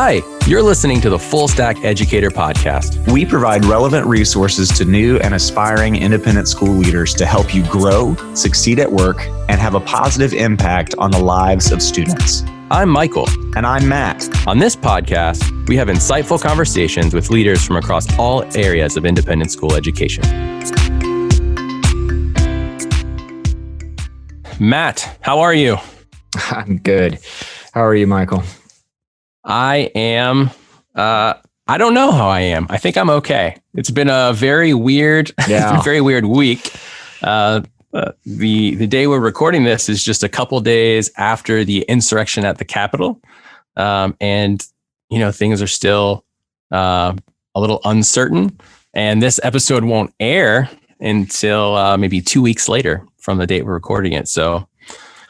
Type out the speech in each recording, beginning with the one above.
Hi, you're listening to the Full Stack Educator Podcast. We provide relevant resources to new and aspiring independent school leaders to help you grow, succeed at work, and have a positive impact on the lives of students. I'm Michael. And I'm Matt. On this podcast, we have insightful conversations with leaders from across all areas of independent school education. Matt, how are you? I'm good. How are you, Michael? I am, I don't know how I am. I think I'm okay. It's been a very weird, very weird week. The day we're recording this is just a couple days after the insurrection at the Capitol. And, things are still a little uncertain. And this episode won't air until maybe 2 weeks later from the date we're recording it. So,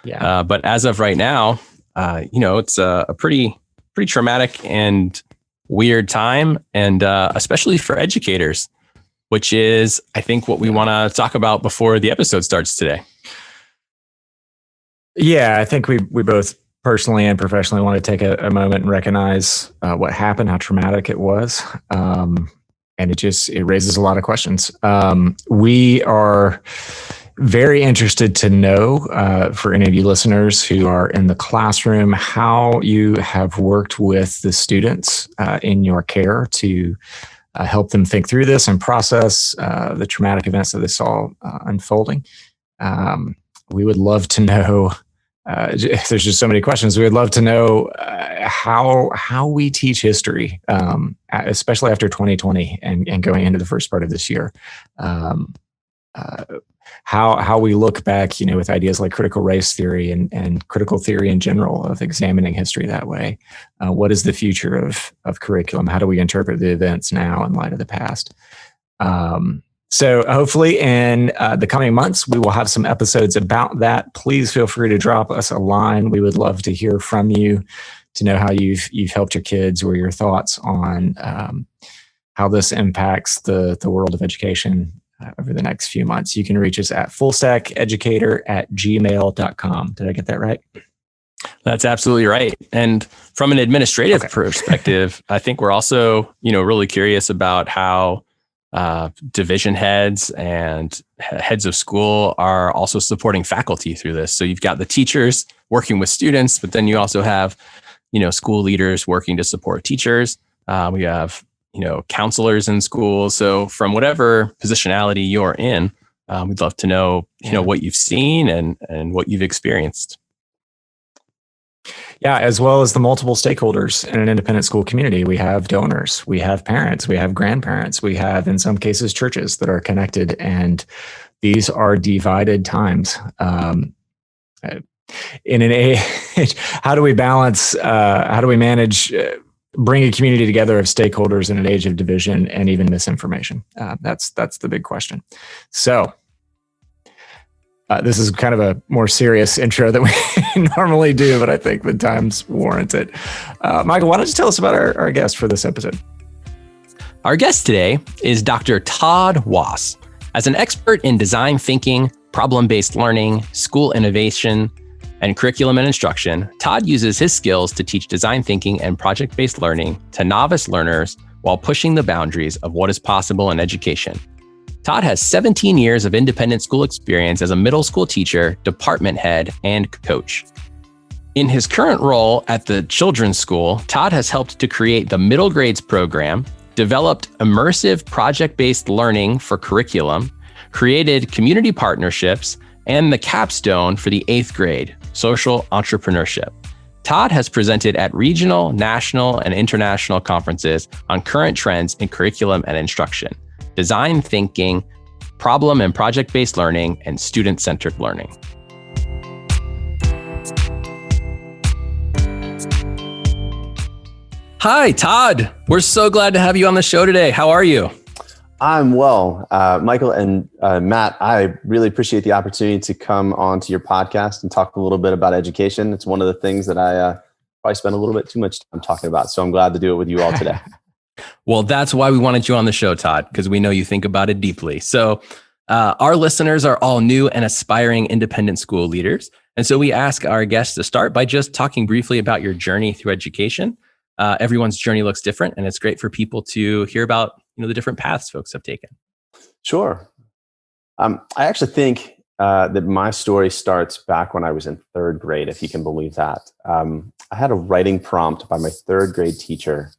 but as of right now, it's a pretty traumatic and weird time, and especially for educators, which is, I think, what we want to talk about before the episode starts today. Yeah, I think we both personally and professionally want to take a moment and recognize what happened, how traumatic it was. And it raises a lot of questions. We are very interested to know, for any of you listeners who are in the classroom, how you have worked with the students in your care to help them think through this and process the traumatic events that they saw unfolding. We would love to know, there's just so many questions, we would love to know how we teach history, especially after 2020 and going into the first part of this year. How we look back, with ideas like critical race theory and critical theory in general of examining history that way. What is the future of curriculum? How do we interpret the events now in light of the past? So hopefully in the coming months, we will have some episodes about that. Please feel free to drop us a line. We would love to hear from you, to know how you've helped your kids, or your thoughts on how this impacts the world of education over the next few months. You can reach us at fullstackeducator@gmail.com. Did I get that right? That's absolutely right. And from an administrative perspective, I think we're also, really curious about how division heads and heads of school are also supporting faculty through this. So you've got the teachers working with students, but then you also have, school leaders working to support teachers. We have counselors in schools. So from whatever positionality you're in, we'd love to know, what you've seen and what you've experienced. Yeah, as well as the multiple stakeholders in an independent school community. We have donors, we have parents, we have grandparents, we have, in some cases, churches that are connected. And these are divided times. In an age, how do we balance, how do we manage bring a community together of stakeholders in an age of division and even misinformation? That's the big question. So this is kind of a more serious intro than we normally do, but I think the times warrant it. Michael, why don't you tell us about our guest for this episode? Our guest today is Dr. Todd Wass. As an expert in design thinking, problem-based learning, school innovation, and curriculum and instruction, Todd uses his skills to teach design thinking and project-based learning to novice learners while pushing the boundaries of what is possible in education. Todd has 17 years of independent school experience as a middle school teacher, department head, and coach. In his current role at the children's school, Todd has helped to create the middle grades program, developed immersive project-based learning for curriculum, created community partnerships, and the capstone for the 8th grade, social entrepreneurship. Todd has presented at regional, national, and international conferences on current trends in curriculum and instruction, design thinking, problem and project-based learning, and student-centered learning. Hi, Todd. We're so glad to have you on the show today. How are you? I'm well. Michael and Matt, I really appreciate the opportunity to come onto your podcast and talk a little bit about education. It's one of the things that I probably spend a little bit too much time talking about. So I'm glad to do it with you all today. Well, that's why we wanted you on the show, Todd, because we know you think about it deeply. So our listeners are all new and aspiring independent school leaders. And so we ask our guests to start by just talking briefly about your journey through education. everyone's journey looks different, and it's great for people to hear about the different paths folks have taken. Sure. I actually think that my story starts back when I was in third grade, if you can believe that. I had a writing prompt by my third grade teacher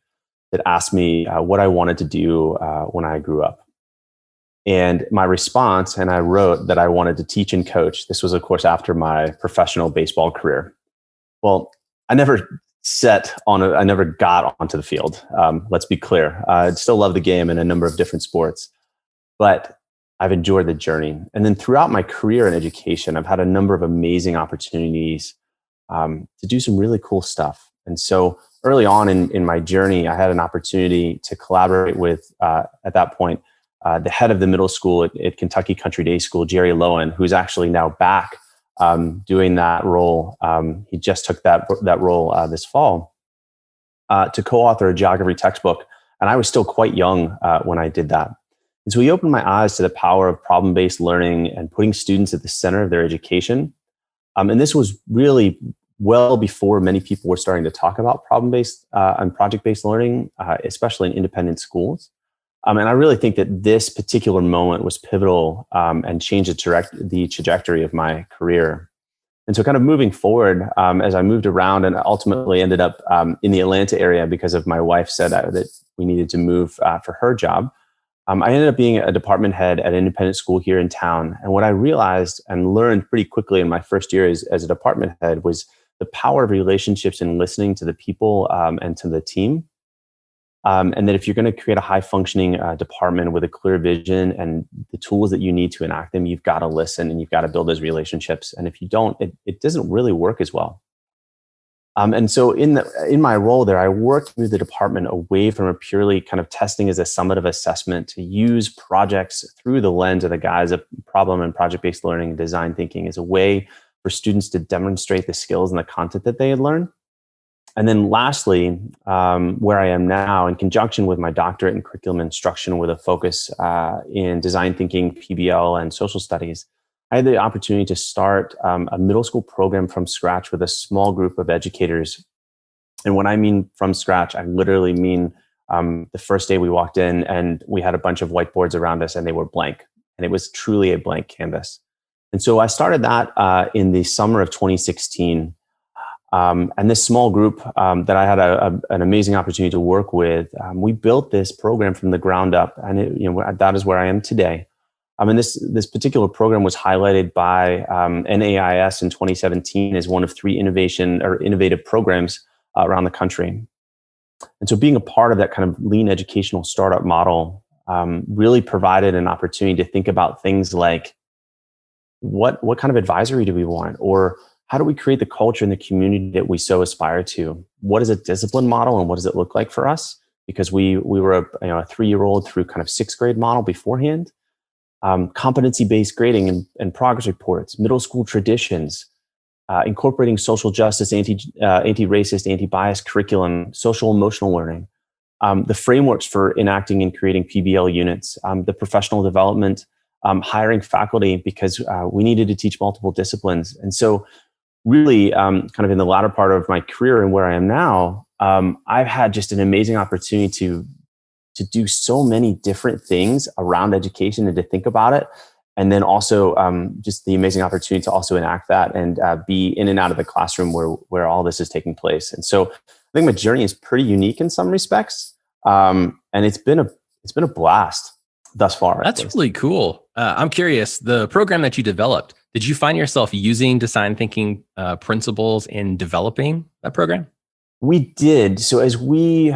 that asked me what I wanted to do when I grew up. And my response, and I wrote that I wanted to teach and coach. This was, of course, after my professional baseball career. Well, I never got onto the field. Let's be clear. I still love the game in a number of different sports, but I've enjoyed the journey. And then throughout my career in education, I've had a number of amazing opportunities to do some really cool stuff. And so early on in my journey, I had an opportunity to collaborate with, at that point, the head of the middle school at Kentucky Country Day School, Jerry Lowen, who's actually now back doing that role. He just took that role this fall to co-author a geography textbook. And I was still quite young when I did that. And so he opened my eyes to the power of problem-based learning and putting students at the center of their education. And this was really well before many people were starting to talk about problem-based and project-based learning, especially in independent schools. And I really think that this particular moment was pivotal and changed the trajectory of my career. And so kind of moving forward, as I moved around and ultimately ended up in the Atlanta area because of my wife said that we needed to move for her job, I ended up being a department head at an independent school here in town. And what I realized and learned pretty quickly in my first year as a department head was the power of relationships and listening to the people and to the team. And that if you're going to create a high-functioning department with a clear vision and the tools that you need to enact them, you've got to listen and you've got to build those relationships. And if you don't, it doesn't really work as well. And so in my role there, I worked through the department away from a purely kind of testing as a summative assessment to use projects through the lens of the guise of problem and project-based learning and design thinking as a way for students to demonstrate the skills and the content that they had learned. And then lastly, where I am now, in conjunction with my doctorate in curriculum instruction with a focus in design thinking, PBL, and social studies, I had the opportunity to start a middle school program from scratch with a small group of educators. And when I mean from scratch, I literally mean the first day we walked in and we had a bunch of whiteboards around us and they were blank. And it was truly a blank canvas. And so I started that in the summer of 2016. And this small group that I had an amazing opportunity to work with, we built this program from the ground up, and that is where I am today. And this particular program was highlighted by NAIS in 2017 as one of 3 innovative programs around the country. And so, being a part of that kind of lean educational startup model really provided an opportunity to think about things like what kind of advisory do we want, or how do we create the culture in the community that we so aspire to? What is a discipline model and what does it look like for us? Because we were a 3-year-old through kind of 6th grade model beforehand. Competency-based grading and progress reports, middle school traditions, incorporating social justice, anti-racist, anti-bias curriculum, social emotional learning, the frameworks for enacting and creating PBL units, the professional development, hiring faculty because we needed to teach multiple disciplines. And so really kind of in the latter part of my career and where I am now, I've had just an amazing opportunity to do so many different things around education and to think about it. And then also just the amazing opportunity to also enact that and be in and out of the classroom where all this is taking place. And so I think my journey is pretty unique in some respects. And it's been a blast thus far. That's really cool. I'm curious, the program that you developed, did you find yourself using design thinking principles in developing that program? We did. So as we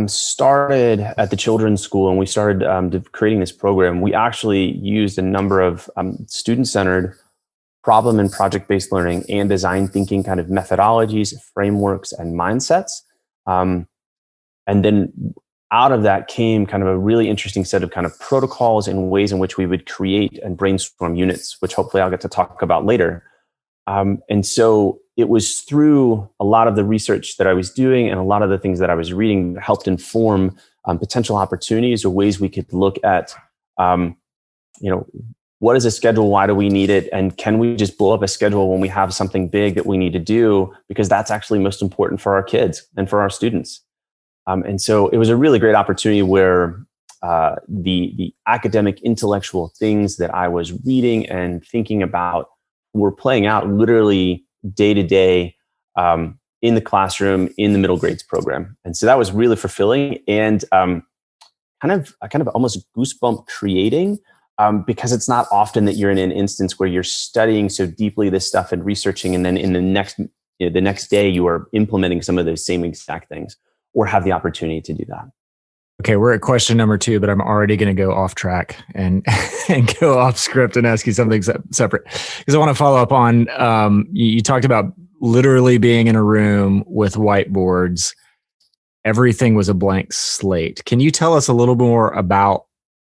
started at the children's school and we started creating this program, we actually used a number of student-centered problem and project-based learning and design thinking kind of methodologies, frameworks, and mindsets. And then out of that came kind of a really interesting set of kind of protocols and ways in which we would create and brainstorm units, which hopefully I'll get to talk about later. And so it was through a lot of the research that I was doing and a lot of the things that I was reading that helped inform potential opportunities or ways we could look at, what is a schedule? Why do we need it? And can we just blow up a schedule when we have something big that we need to do? Because that's actually most important for our kids and for our students. And so it was a really great opportunity where the academic intellectual things that I was reading and thinking about were playing out literally day to day in the classroom in the middle grades program. And so that was really fulfilling and kind of almost goosebump creating, because it's not often that you're in an instance where you're studying so deeply this stuff and researching, and then in the next day you are implementing some of those same exact things or have the opportunity to do that. Okay, we're at question number 2, but I'm already going to go off track and and go off script and ask you something separate, because I want to follow up on you talked about literally being in a room with whiteboards. Everything was a blank slate. Can you tell us a little more about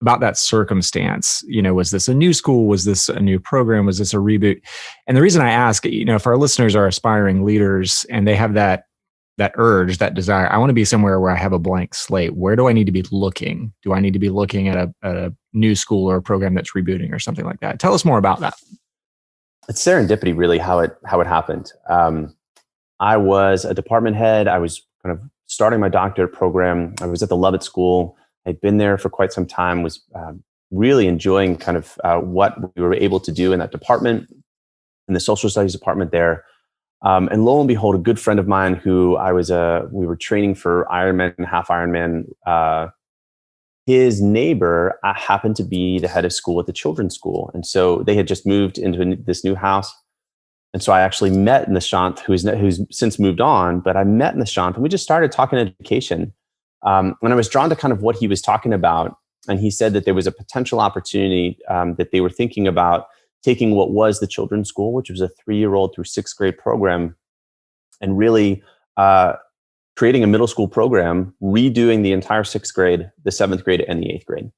that circumstance? Was this a new school? Was this a new program? Was this a reboot? And the reason I ask, if our listeners are aspiring leaders and they have that urge, that desire, I want to be somewhere where I have a blank slate. Where do I need to be looking? Do I need to be looking at a new school or a program that's rebooting or something like that? Tell us more about that. It's serendipity, really, how it happened. I was a department head. I was kind of starting my doctorate program. I was at the Lovett School. I'd been there for quite some time, was really enjoying kind of what we were able to do in that department, in the social studies department there. And lo and behold, a good friend of mine who we were training for Ironman and half Ironman, his neighbor happened to be the head of school at the children's school. And so they had just moved into this new house. And so I actually met Nishant, who's since moved on, but I met Nishant and we just started talking education. And I was drawn to kind of what he was talking about. And he said that there was a potential opportunity that they were thinking about taking what was the children's school, which was a 3-year-old through 6th grade program, and really creating a middle school program, redoing the entire 6th grade, the 7th grade, and the 8th grade.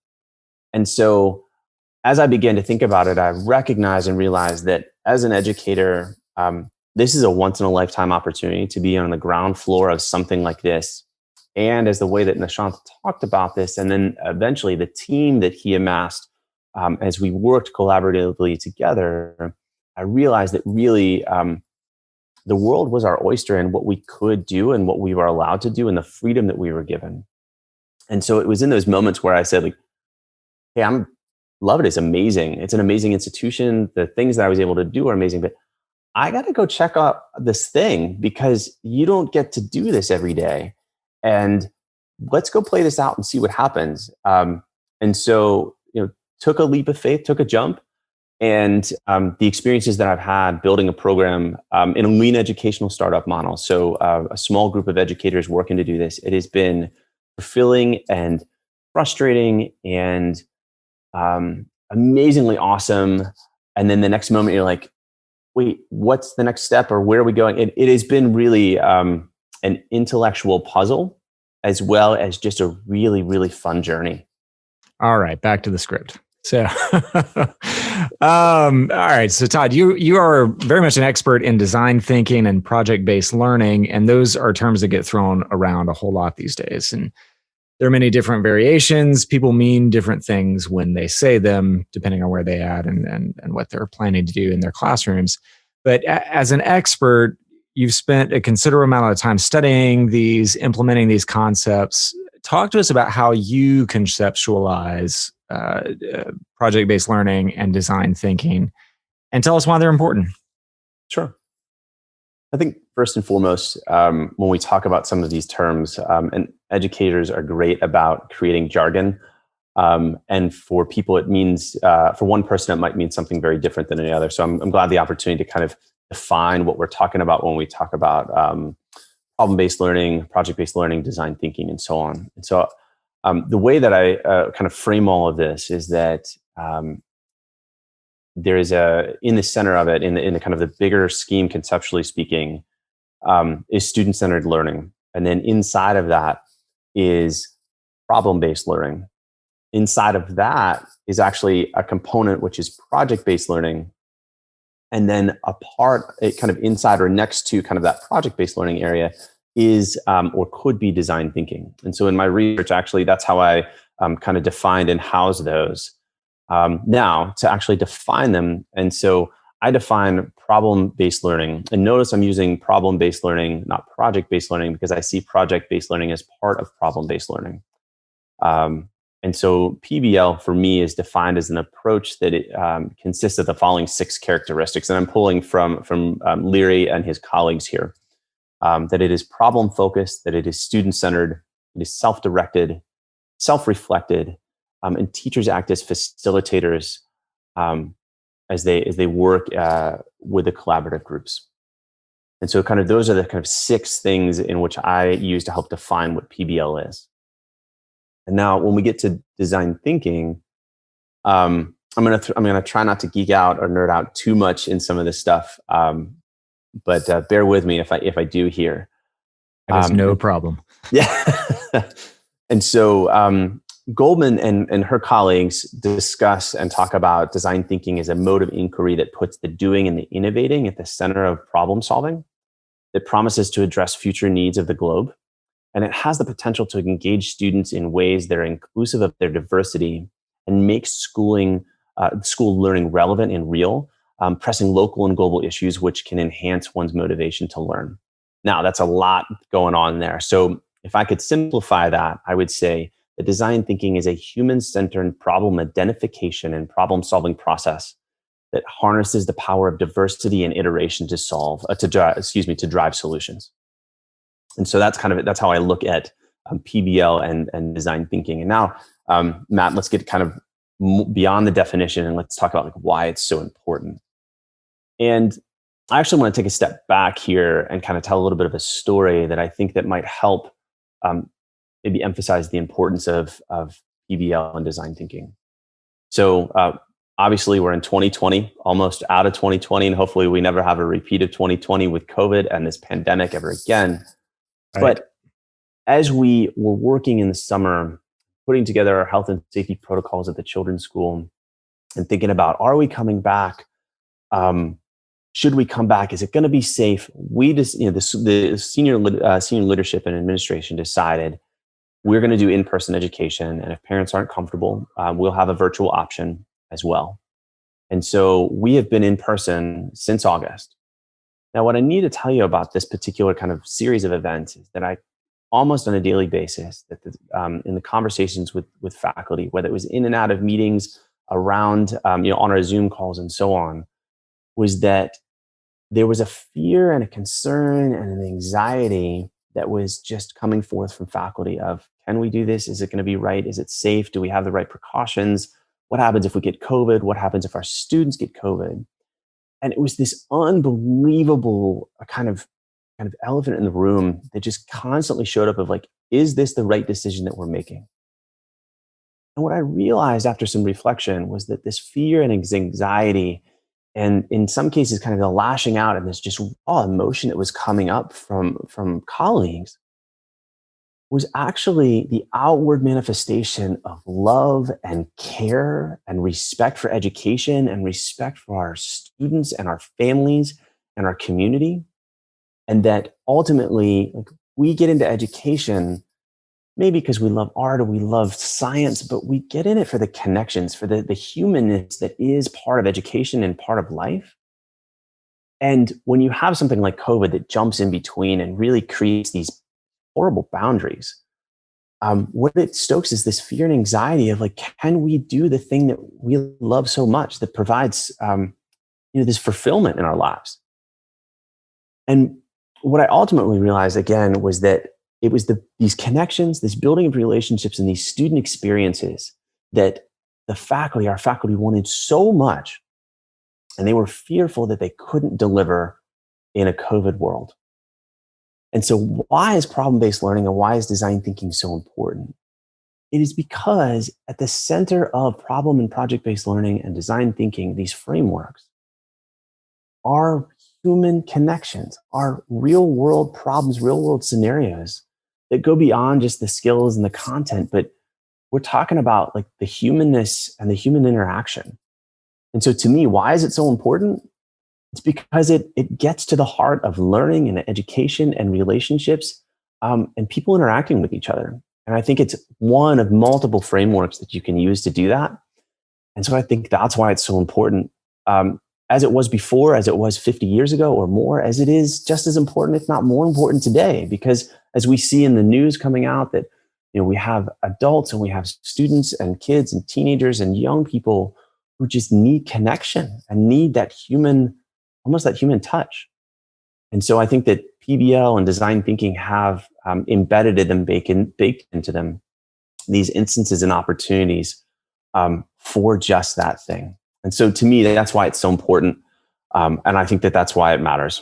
And so as I began to think about it, I recognized and realized that as an educator, this is a once-in-a-lifetime opportunity to be on the ground floor of something like this. And as the way that Nishant talked about this, and then eventually the team that he amassed, as we worked collaboratively together, I realized that really the world was our oyster and what we could do and what we were allowed to do and the freedom that we were given. And so it was in those moments where I said, like, hey, love it. It's amazing. It's an amazing institution. The things that I was able to do are amazing, but I got to go check out this thing because you don't get to do this every day. And let's go play this out and see what happens. And so, took a leap of faith, took a jump. And the experiences that I've had building a program in a lean educational startup model, so a small group of educators working to do this, it has been fulfilling and frustrating and amazingly awesome. And then the next moment you're like, wait, what's the next step or where are we going? It has been really an intellectual puzzle as well as just a really, really fun journey. All right, back to the script. So, all right. So Todd, you are very much an expert in design thinking and project-based learning. And those are terms that get thrown around a whole lot these days. And there are many different variations. People mean different things when they say them, depending on where they at and what they're planning to do in their classrooms. But as an expert, you've spent a considerable amount of time studying these, implementing these concepts. Talk to us about how you conceptualize project-based learning and design thinking, and tell us why they're important. Sure. I think first and foremost, when we talk about some of these terms, and educators are great about creating jargon. And for people, it means, for one person, it might mean something very different than another. So I'm glad the opportunity to kind of define what we're talking about when we talk about problem-based learning, project-based learning, design thinking, and so on. And so the way that I kind of frame all of this is that there is in the center of it, in the kind of the bigger scheme, conceptually speaking, is student-centered learning. And then inside of that is problem-based learning. Inside of that is actually a component which is project-based learning. And then kind of inside or next to kind of that project-based learning area is or could be design thinking. And so in my research, actually, that's how I kind of defined and housed those. Now, to actually define them, and so I define problem-based learning, and notice I'm using problem-based learning, not project-based learning, because I see project-based learning as part of problem-based learning. And so PBL for me is defined as an approach that it consists of the following 6 characteristics, and I'm pulling from Leary and his colleagues here. That it is problem-focused, that it is student-centered, it is self-directed, self-reflected, and teachers act as facilitators as they work with the collaborative groups. And so kind of those are the kind of 6 things in which I use to help define what PBL is. And now when we get to design thinking, I'm gonna try not to geek out or nerd out too much in some of this stuff, but bear with me if I do here. That is no problem. Yeah. And so Goldman and her colleagues discuss and talk about design thinking as a mode of inquiry that puts the doing and the innovating at the center of problem solving, that promises to address future needs of the globe. And it has the potential to engage students in ways that are inclusive of their diversity and make school learning relevant and real, pressing local and global issues, which can enhance one's motivation to learn. Now, that's a lot going on there. So if I could simplify that, I would say that design thinking is a human-centered problem identification and problem-solving process that harnesses the power of diversity and iteration to drive solutions. And so that's how I look at PBL and design thinking. And now, Matt, let's get kind of beyond the definition and let's talk about like why it's so important. And I actually want to take a step back here and kind of tell a little bit of a story that I think that might help maybe emphasize the importance of PBL and design thinking. So obviously we're in 2020, almost out of 2020, and hopefully we never have a repeat of 2020 with COVID and this pandemic ever again. Right. But as we were working in the summer, putting together our health and safety protocols at the children's school and thinking about, are we coming back? Should we come back? Is it going to be safe? We just, the senior leadership and administration decided we're going to do in-person education. And if parents aren't comfortable, we'll have a virtual option as well. And so we have been in person since August. Now, what I need to tell you about this particular kind of series of events is that I almost on a daily basis, that in the conversations with faculty, whether it was in and out of meetings around, on our Zoom calls and so on, was that there was a fear and a concern and an anxiety that was just coming forth from faculty of, can we do this? Is it going to be right? Is it safe? Do we have the right precautions? What happens if we get COVID? What happens if our students get COVID? And it was this unbelievable kind of elephant in the room that just constantly showed up of like, is this the right decision that we're making? And what I realized after some reflection was that this fear and anxiety, and in some cases kind of the lashing out and this just raw emotion that was coming up from colleagues, was actually the outward manifestation of love and care and respect for education and respect for our students and our families and our community. And that ultimately, like, we get into education maybe because we love art or we love science, but we get in it for the connections, for the humanness that is part of education and part of life. And when you have something like COVID that jumps in between and really creates these horrible boundaries, what it stokes is this fear and anxiety of like, can we do the thing that we love so much that provides this fulfillment in our lives? And what I ultimately realized again was that it was these connections, this building of relationships, and these student experiences that our faculty wanted so much, and they were fearful that they couldn't deliver in a COVID world. And so why is problem-based learning and why is design thinking so important? It is because at the center of problem and project-based learning and design thinking, these frameworks, are human connections, are real-world problems, real-world scenarios that go beyond just the skills and the content, but we're talking about like the humanness and the human interaction. And so to me, why is it so important? It's because it gets to the heart of learning and education and relationships and people interacting with each other. And I think it's one of multiple frameworks that you can use to do that. And so I think that's why it's so important. as it was before, as it was 50 years ago or more, as it is just as important, if not more important today. Because as we see in the news coming out that, we have adults and we have students and kids and teenagers and young people who just need connection and need that human, almost that human touch. And so I think that PBL and design thinking have embedded them, baked into them, these instances and opportunities for just that thing. And so to me, that's why it's so important. And I think that that's why it matters.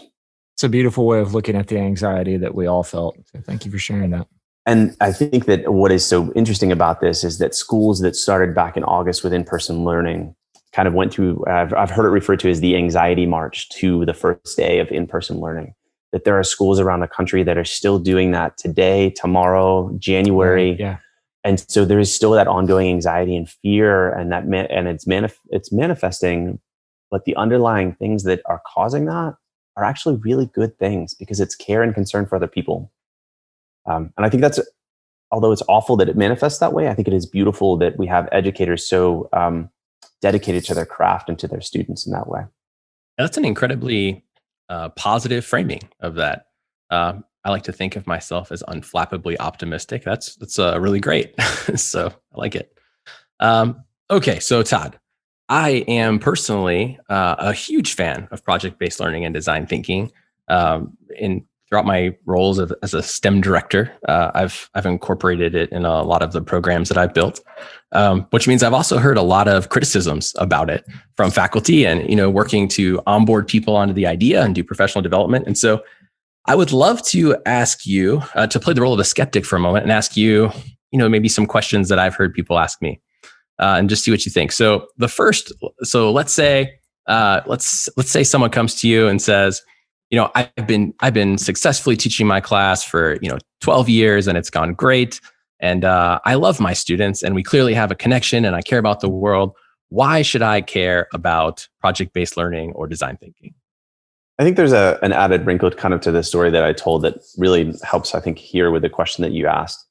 It's a beautiful way of looking at the anxiety that we all felt. So thank you for sharing that. And I think that what is so interesting about this is that schools that started back in August with in-person learning kind of went through, I've heard it referred to as the anxiety march to the first day of in-person learning. That there are schools around the country that are still doing that today, tomorrow, January. Yeah. And so there is still that ongoing anxiety and fear, and it's manifesting. But the underlying things that are causing that are actually really good things, because it's care and concern for other people. And I think that's, although it's awful that it manifests that way, I think it is beautiful that we have educators so dedicated to their craft and to their students in that way. That's an incredibly positive framing of that. I like to think of myself as unflappably optimistic. That's really great. So I like it. Okay, so Todd, I am personally a huge fan of project-based learning and design thinking. Throughout my roles as a STEM director, I've incorporated it in a lot of the programs that I've built, which means I've also heard a lot of criticisms about it from faculty and, working to onboard people onto the idea and do professional development. And so I would love to ask you to play the role of a skeptic for a moment and ask you, maybe some questions that I've heard people ask me and just see what you think. So let's say someone comes to you and says, I've been successfully teaching my class for 12 years and it's gone great, and I love my students and we clearly have a connection and I care about the world. Why should I care about project-based learning or design thinking? I think there's an added wrinkle kind of to the story that I told that really helps, I think, here with the question that you asked.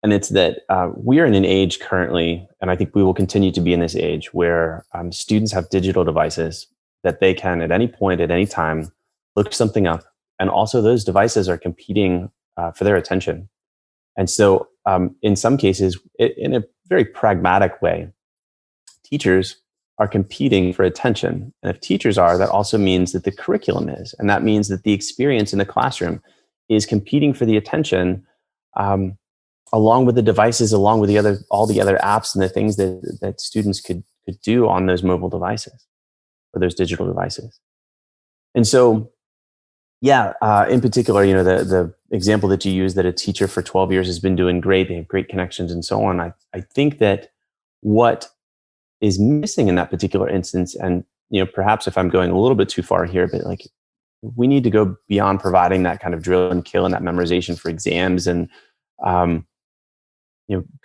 And it's that we're in an age currently, and I think we will continue to be in this age, where students have digital devices that they can, at any point, at any time, look something up. And also those devices are competing for their attention. And so in some cases, in a very pragmatic way, teachers are competing for attention. And if teachers are, that also means that the curriculum is. And that means that the experience in the classroom is competing for the attention along with the devices, along with all the other apps and the things that students could do on those mobile devices or those digital devices. And so, in particular, the example that you use, that a teacher for 12 years has been doing great, they have great connections and so on. I think that what is missing in that particular instance, and perhaps if I'm going a little bit too far here, but like, we need to go beyond providing that kind of drill and kill and that memorization for exams, and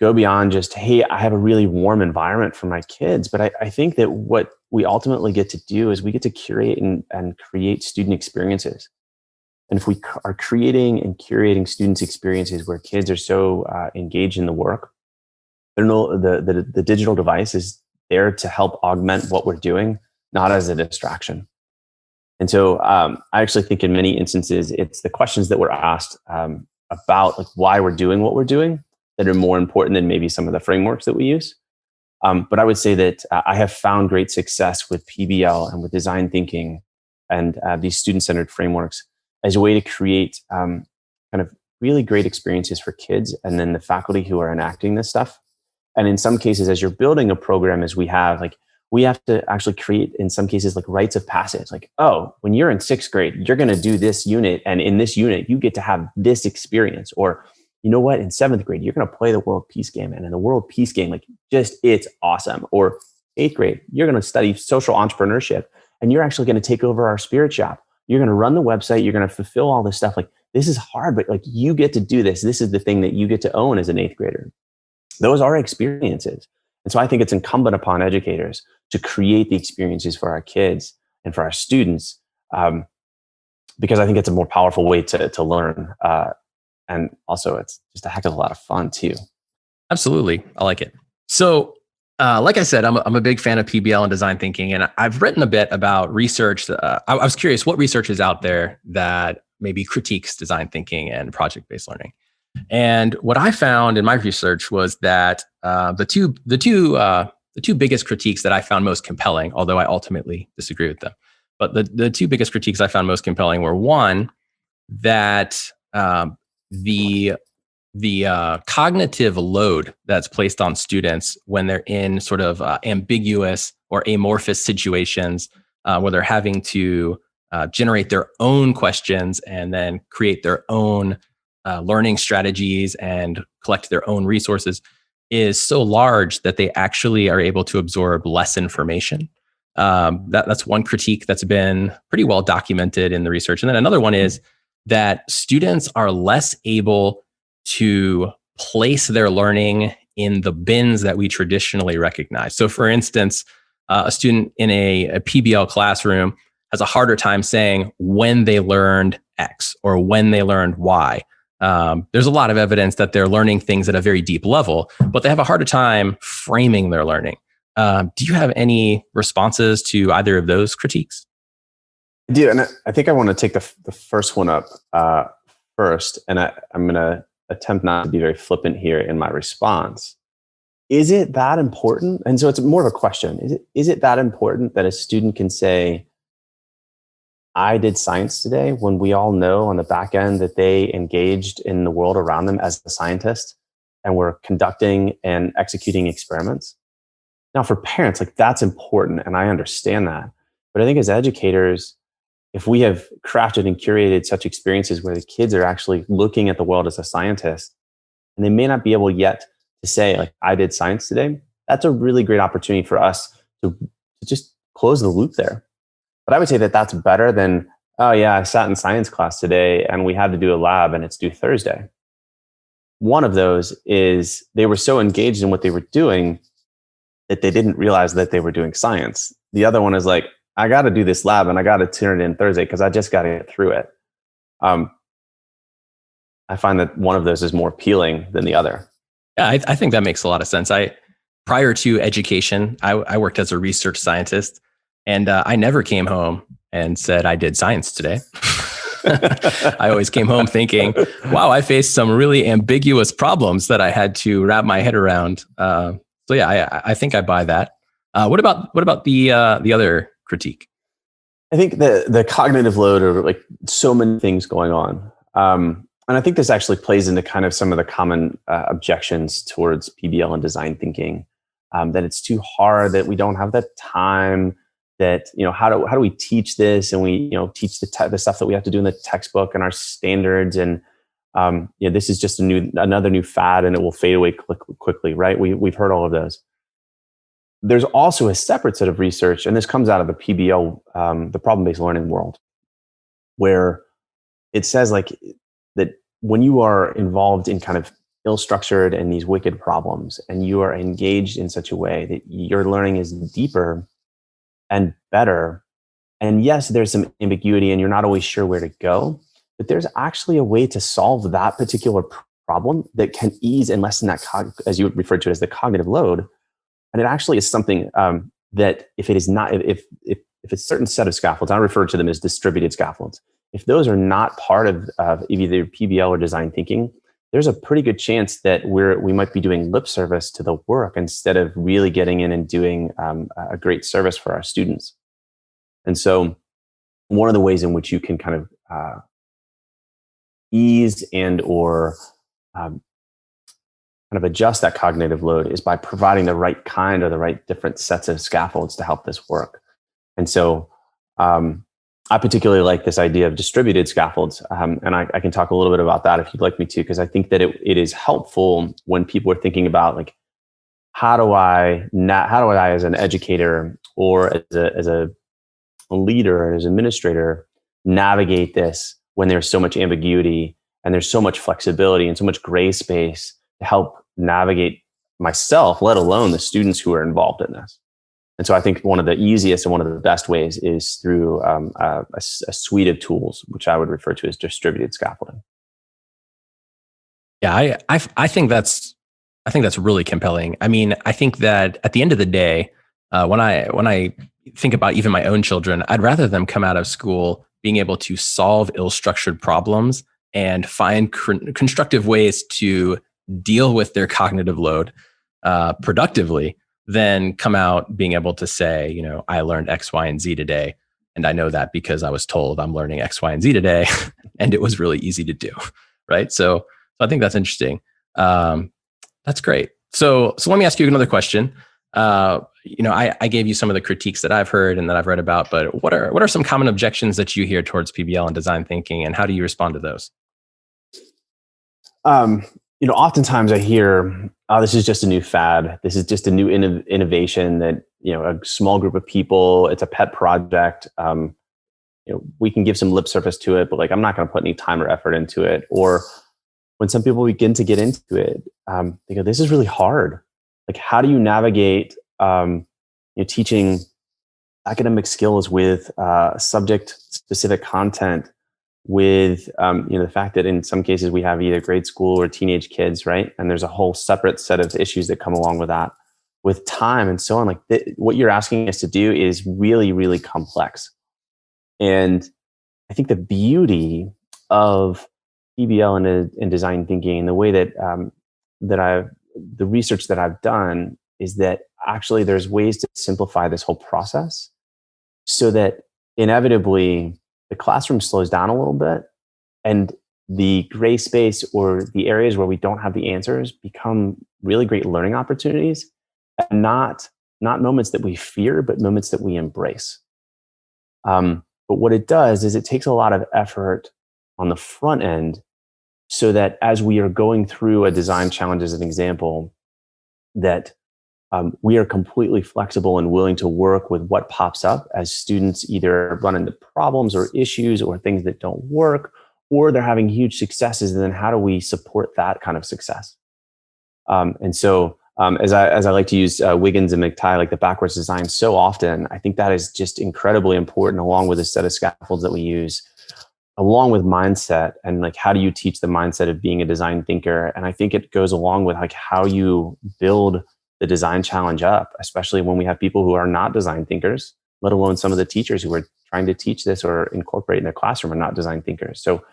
go beyond just, hey, I have a really warm environment for my kids. But I think that what we ultimately get to do is we get to curate and create student experiences. And if we are creating and curating students' experiences where kids are so engaged in the work, the digital device is there to help augment what we're doing, not as a distraction. And so I actually think in many instances, it's the questions that we're asked about like why we're doing what we're doing that are more important than maybe some of the frameworks that we use. But I would say that I have found great success with PBL and with design thinking and these student-centered frameworks as a way to create kind of really great experiences for kids and then the faculty who are enacting this stuff. And in some cases, as you're building a program, as we have to actually create, in some cases, like rites of passage. Like, oh, when you're in 6th grade, you're going to do this unit. And in this unit, you get to have this experience. Or, you know what, in 7th grade, you're going to play the World Peace Game. And in the World Peace Game, like, it's awesome. Or 8th grade, you're going to study social entrepreneurship. And you're actually going to take over our spirit shop. You're going to run the website. You're going to fulfill all this stuff. Like, this is hard, but like, you get to do this. This is the thing that you get to own as an 8th grader. Those are experiences. And so I think it's incumbent upon educators to create the experiences for our kids and for our students, because I think it's a more powerful way to learn. And also it's just a heck of a lot of fun too. Absolutely. I like it. So Like I said, I'm a big fan of PBL and design thinking, and I've written a bit about research. I was curious what research is out there that maybe critiques design thinking and project-based learning. And what I found in my research was that the two biggest critiques that I found most compelling, although I ultimately disagree with them, but the two biggest critiques I found most compelling were one, that the cognitive load that's placed on students when they're in sort of ambiguous or amorphous situations, where they're having to generate their own questions and then create their own learning strategies and collect their own resources, is so large that they actually are able to absorb less information. That's one critique that's been pretty well documented in the research. And then another one is that students are less able to place their learning in the bins that we traditionally recognize. So for instance, a student in a PBL classroom has a harder time saying when they learned X or when they learned Y. There's a lot of evidence that they're learning things at a very deep level, but they have a harder time framing their learning. Do you have any responses to either of those critiques? I do, and I think I want to take the first one up first, and I'm going to attempt not to be very flippant here in my response. Is it that important? And so it's more of a question. Is it that important that a student can say, I did science today, when we all know on the back end that they engaged in the world around them as a scientist and were conducting and executing experiments? Now, for parents, like, that's important, and I understand that. But I think as educators, if we have crafted and curated such experiences where the kids are actually looking at the world as a scientist, and they may not be able yet to say, like, I did science today, that's a really great opportunity for us to just close the loop there. But I would say that that's better than, oh yeah, I sat in science class today and we had to do a lab and it's due Thursday. One of those is they were so engaged in what they were doing that they didn't realize that they were doing science. The other one is like, I got to do this lab and I got to turn it in Thursday because I just got to get through it. I find that one of those is more appealing than the other. Yeah, I think that makes a lot of sense. Prior to education, I worked as a research scientist, and I never came home and said I did science today. I always came home thinking, wow, I faced some really ambiguous problems that I had to wrap my head around. So yeah, I think I buy that. What about the other critique? I think the cognitive load are like so many things going on. And I think this actually plays into kind of some of the common objections towards PBL and design thinking, that it's too hard, that we don't have the time, that, how do we teach this? And we, teach the stuff that we have to do in the textbook and our standards. And, this is just another new fad and it will fade away quickly, right? We've heard all of those. There's also a separate set of research, and this comes out of the PBL, the problem-based learning world, where it says like that when you are involved in kind of ill-structured and these wicked problems, and you are engaged in such a way that your learning is deeper and better, and yes, there's some ambiguity and you're not always sure where to go, but there's actually a way to solve that particular problem that can ease and lessen that, as you referred to it, as the cognitive load. And it actually is something that if it is not, if it's a certain set of scaffolds, I refer to them as distributed scaffolds. If those are not part of either PBL or design thinking, there's a pretty good chance that we might be doing lip service to the work instead of really getting in and doing a great service for our students. And so one of the ways in which you can kind of ease and or kind of adjust that cognitive load is by providing the right kind or the right different sets of scaffolds to help this work. And so I particularly like this idea of distributed scaffolds. And I can talk a little bit about that if you'd like me to, because I think that it is helpful when people are thinking about like, how do I as an educator or as a leader or as an administrator navigate this when there's so much ambiguity and there's so much flexibility and so much gray space to help navigate myself, let alone the students who are involved in this. And so I think one of the easiest and one of the best ways is through a suite of tools, which I would refer to as distributed scaffolding. Yeah, I think that's I think that's really compelling. I mean, I think that at the end of the day, when I think about even my own children, I'd rather them come out of school being able to solve ill-structured problems and find constructive ways to deal with their cognitive load productively than come out being able to say, you know, I learned X, Y, and Z today. And I know that because I was told I'm learning X, Y, and Z today, and it was really easy to do, right? So I think that's interesting. That's great. So let me ask you another question. I gave you some of the critiques that I've heard and that I've read about, but what are some common objections that you hear towards PBL and design thinking, and how do you respond to those? Oftentimes I hear, "Oh, this is just a new fad. This is just a new innovation that a small group of people. It's a pet project. We can give some lip service to it, but I'm not going to put any time or effort into it." Or when some people begin to get into it, they go, "This is really hard. How do you navigate teaching academic skills with subject-specific content, with the fact that in some cases we have either grade school or teenage kids, right? And there's a whole separate set of issues that come along with that, with time and so on. What you're asking us to do is really, really complex. And I think the beauty of PBL and design thinking, and the way that the research that I've done, is that actually there's ways to simplify this whole process so that inevitably the classroom slows down a little bit, and the gray space or the areas where we don't have the answers become really great learning opportunities, and not moments that we fear, but moments that we embrace. But what it does is it takes a lot of effort on the front end, so that as we are going through a design challenge, as an example, that we are completely flexible and willing to work with what pops up as students either run into problems or issues or things that don't work, or they're having huge successes. And then how do we support that kind of success? As I like to use Wiggins and McTighe, the backwards design so often, I think that is just incredibly important, along with a set of scaffolds that we use, along with mindset. And how do you teach the mindset of being a design thinker? And I think it goes along with how you build the design challenge up, especially when we have people who are not design thinkers, let alone some of the teachers who are trying to teach this or incorporate in their classroom are not design thinkers. So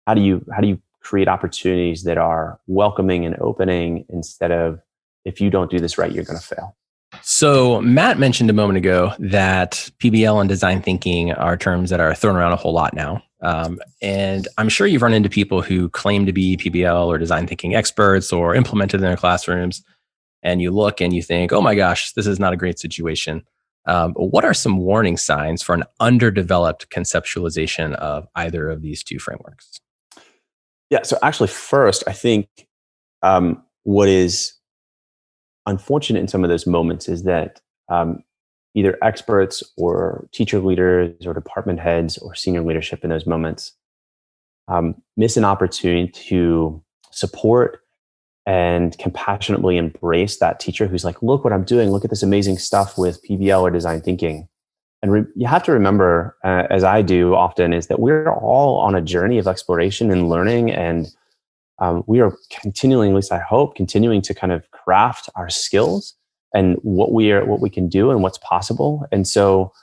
how do you create opportunities that are welcoming and opening, instead of, if you don't do this right, you're going to fail? So Matt mentioned a moment ago that PBL and design thinking are terms that are thrown around a whole lot now. And I'm sure you've run into people who claim to be PBL or design thinking experts or implemented in their classrooms. And you look and you think, oh my gosh, this is not a great situation. What are some warning signs for an underdeveloped conceptualization of either of these two frameworks? Yeah, so actually first, I think what is unfortunate in some of those moments is that either experts or teacher leaders or department heads or senior leadership in those moments miss an opportunity to support and compassionately embrace that teacher who's like, look what I'm doing, look at this amazing stuff with PBL or design thinking. And you have to remember, as I do often, is that we're all on a journey of exploration and learning, and we are continuing, at least I hope, continuing to kind of craft our skills and what we can do and what's possible. And so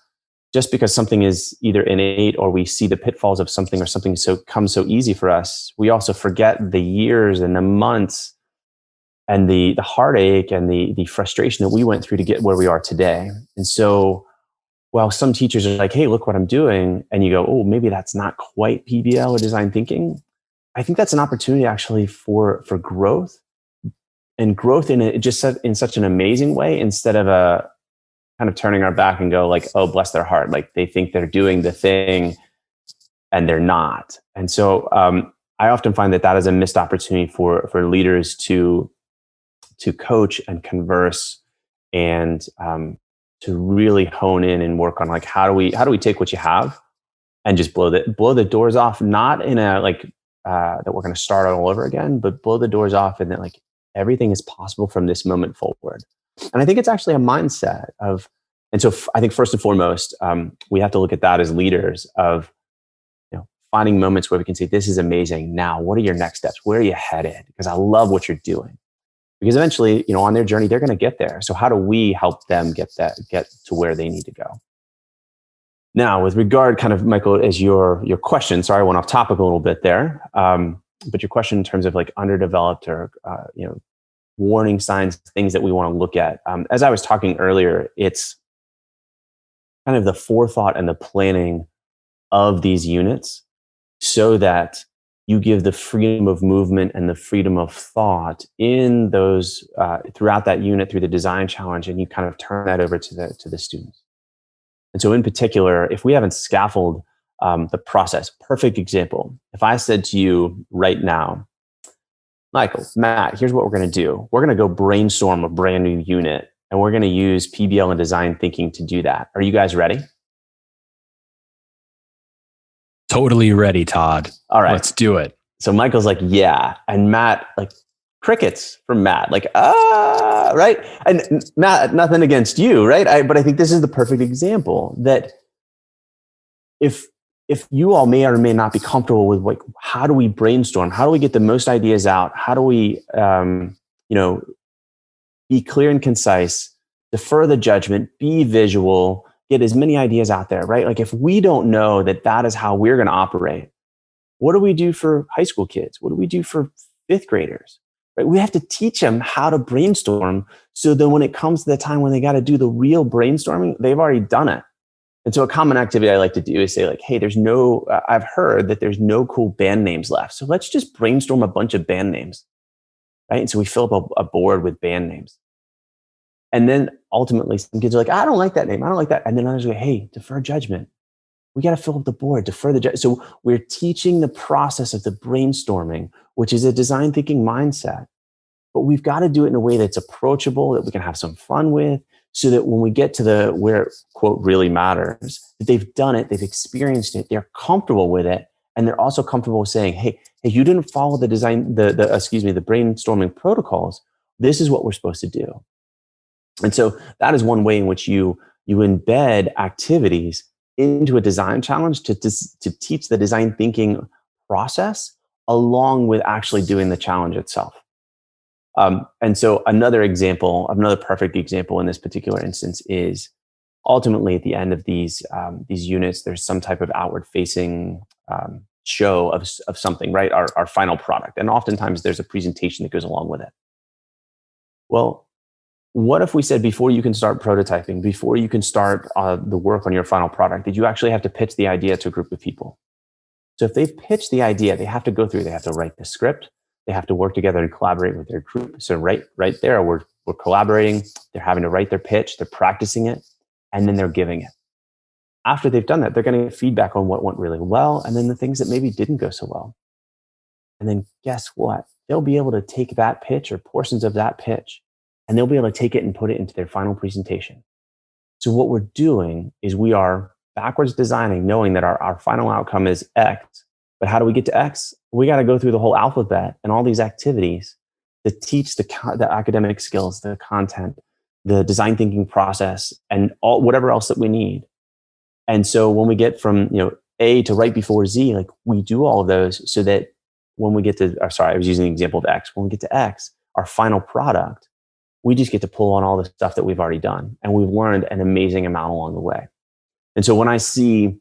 just because something is either innate or we see the pitfalls of something, or something comes so easy for us, we also forget the years and the months and the heartache and the frustration that we went through to get where we are today. And so while some teachers are like, hey, look what I'm doing, and you go, oh, maybe that's not quite PBL or design thinking, I think that's an opportunity actually for growth, and growth in such an amazing way, instead of a kind of turning our back and go oh, bless their heart. They think they're doing the thing and they're not. And so I often find that is a missed opportunity for leaders to coach and converse, and to really hone in and work on how do we take what you have and just blow the doors off, not in a that we're going to start all over again, but blow the doors off, and that everything is possible from this moment forward. And I think it's actually a mindset of, and so I think first and foremost, we have to look at that as leaders of, finding moments where we can say, this is amazing. Now, what are your next steps? Where are you headed? Because I love what you're doing. because eventually, on their journey, they're going to get there. So how do we help them get to where they need to go? Now, with regard, kind of, Michael, as your question, sorry, I went off topic a little bit there, but your question in terms of like underdeveloped or warning signs, things that we want to look at. As I was talking earlier, it's kind of the forethought and the planning of these units so that you give the freedom of movement and the freedom of thought in those throughout that unit through the design challenge, and you kind of turn that over to the students. And so in particular, if we haven't scaffolded the process, perfect example, if I said to you right now, Michael, Matt, here's what we're going to do. We're going to go brainstorm a brand new unit, and we're going to use PBL and design thinking to do that. Are you guys ready? Totally ready, Todd. All right. Let's do it. So Michael's like, yeah. And Matt, like, crickets from Matt, like, right? And Matt, nothing against you, right? But I think this is the perfect example that if you all may or may not be comfortable with, like, how do we brainstorm? How do we get the most ideas out? How do we, be clear and concise, defer the judgment, be visual, get as many ideas out there, right? Like, if we don't know that is how we're going to operate, what do we do for high school kids? What do we do for fifth graders? Right? We have to teach them how to brainstorm, so that when it comes to the time when they got to do the real brainstorming, they've already done it. And so a common activity I like to do is say, like, hey, I've heard that there's no cool band names left. So let's just brainstorm a bunch of band names, right? And so we fill up a board with band names. And then ultimately some kids are like, I don't like that name. I don't like that. And then others go, hey, defer judgment. We got to fill up the board, defer the judgment. So we're teaching the process of the brainstorming, which is a design thinking mindset. But we've got to do it in a way that's approachable, that we can have some fun with, so that when we get to where it, quote, really matters, that they've done it, they've experienced it, they're comfortable with it, and they're also comfortable with saying, hey, you didn't follow the brainstorming protocols. This is what we're supposed to do. And so that is one way in which you embed activities into a design challenge to teach the design thinking process along with actually doing the challenge itself. And so another perfect example in this particular instance is ultimately at the end of these units, there's some type of outward facing show of something, right? Our final product. And oftentimes there's a presentation that goes along with it. Well, what if we said, before you can start prototyping, before you can start the work on your final product, that you actually have to pitch the idea to a group of people? So if they've pitched the idea, they have to write the script. They have to work together and collaborate with their group. So right there, we're collaborating. They're having to write their pitch. They're practicing it, and then they're giving it. After they've done that, they're going to get feedback on what went really well, and then the things that maybe didn't go so well. And then guess what? They'll be able to take that pitch or portions of that pitch, and they'll be able to take it and put it into their final presentation. So what we're doing is we are backwards designing, knowing that our final outcome is X. But how do we get to X? We got to go through the whole alphabet and all these activities to teach the academic skills, the content, the design thinking process, and whatever else that we need. And so when we get from A to right before Z, like, we do all of those so that when we get to, I was using the example of X. When we get to X, our final product, we just get to pull on all the stuff that we've already done, and we've learned an amazing amount along the way. And so when I see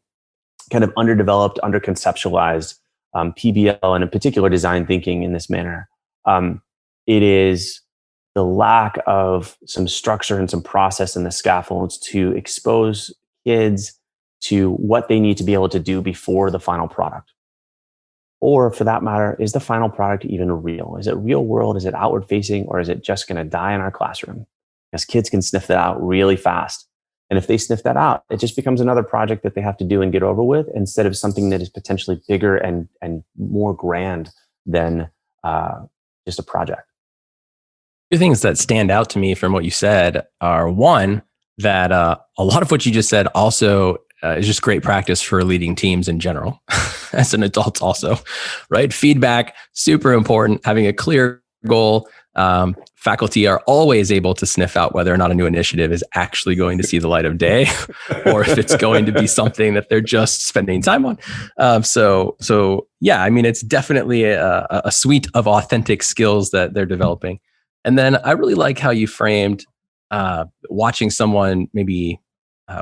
kind of underdeveloped, underconceptualized PBL, and in particular design thinking in this manner, it is the lack of some structure and some process in the scaffolds to expose kids to what they need to be able to do before the final product. Or for that matter, is the final product even real? Is it real world? Is it outward facing? Or is it just going to die in our classroom? Because kids can sniff that out really fast. And if they sniff that out, it just becomes another project that they have to do and get over with, instead of something that is potentially bigger and more grand than just a project. Two things that stand out to me from what you said are, one, that a lot of what you just said also is just great practice for leading teams in general, as an adult also, right? Feedback, super important. Having a clear goal. Faculty are always able to sniff out whether or not a new initiative is actually going to see the light of day, or if it's going to be something that they're just spending time on. So yeah, I mean, it's definitely a suite of authentic skills that they're developing. And then I really like how you framed watching someone maybe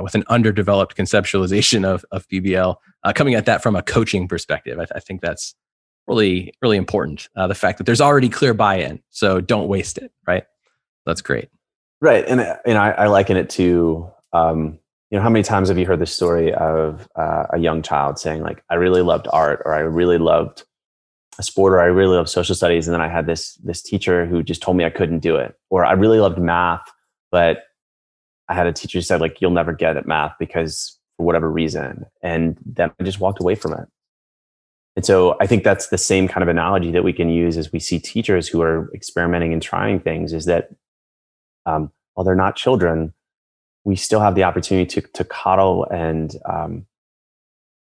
with an underdeveloped conceptualization of PBL, coming at that from a coaching perspective. I think that's really, really important. The fact that there's already clear buy-in, so don't waste it, right? That's great. Right. And I liken it to, how many times have you heard the story of a young child saying like, I really loved art, or I really loved a sport, or I really loved social studies. And then I had this teacher who just told me I couldn't do it. Or I really loved math, but I had a teacher who said like, you'll never get at math because for whatever reason. And then I just walked away from it. And so I think that's the same kind of analogy that we can use as we see teachers who are experimenting and trying things, is that while they're not children, we still have the opportunity to coddle and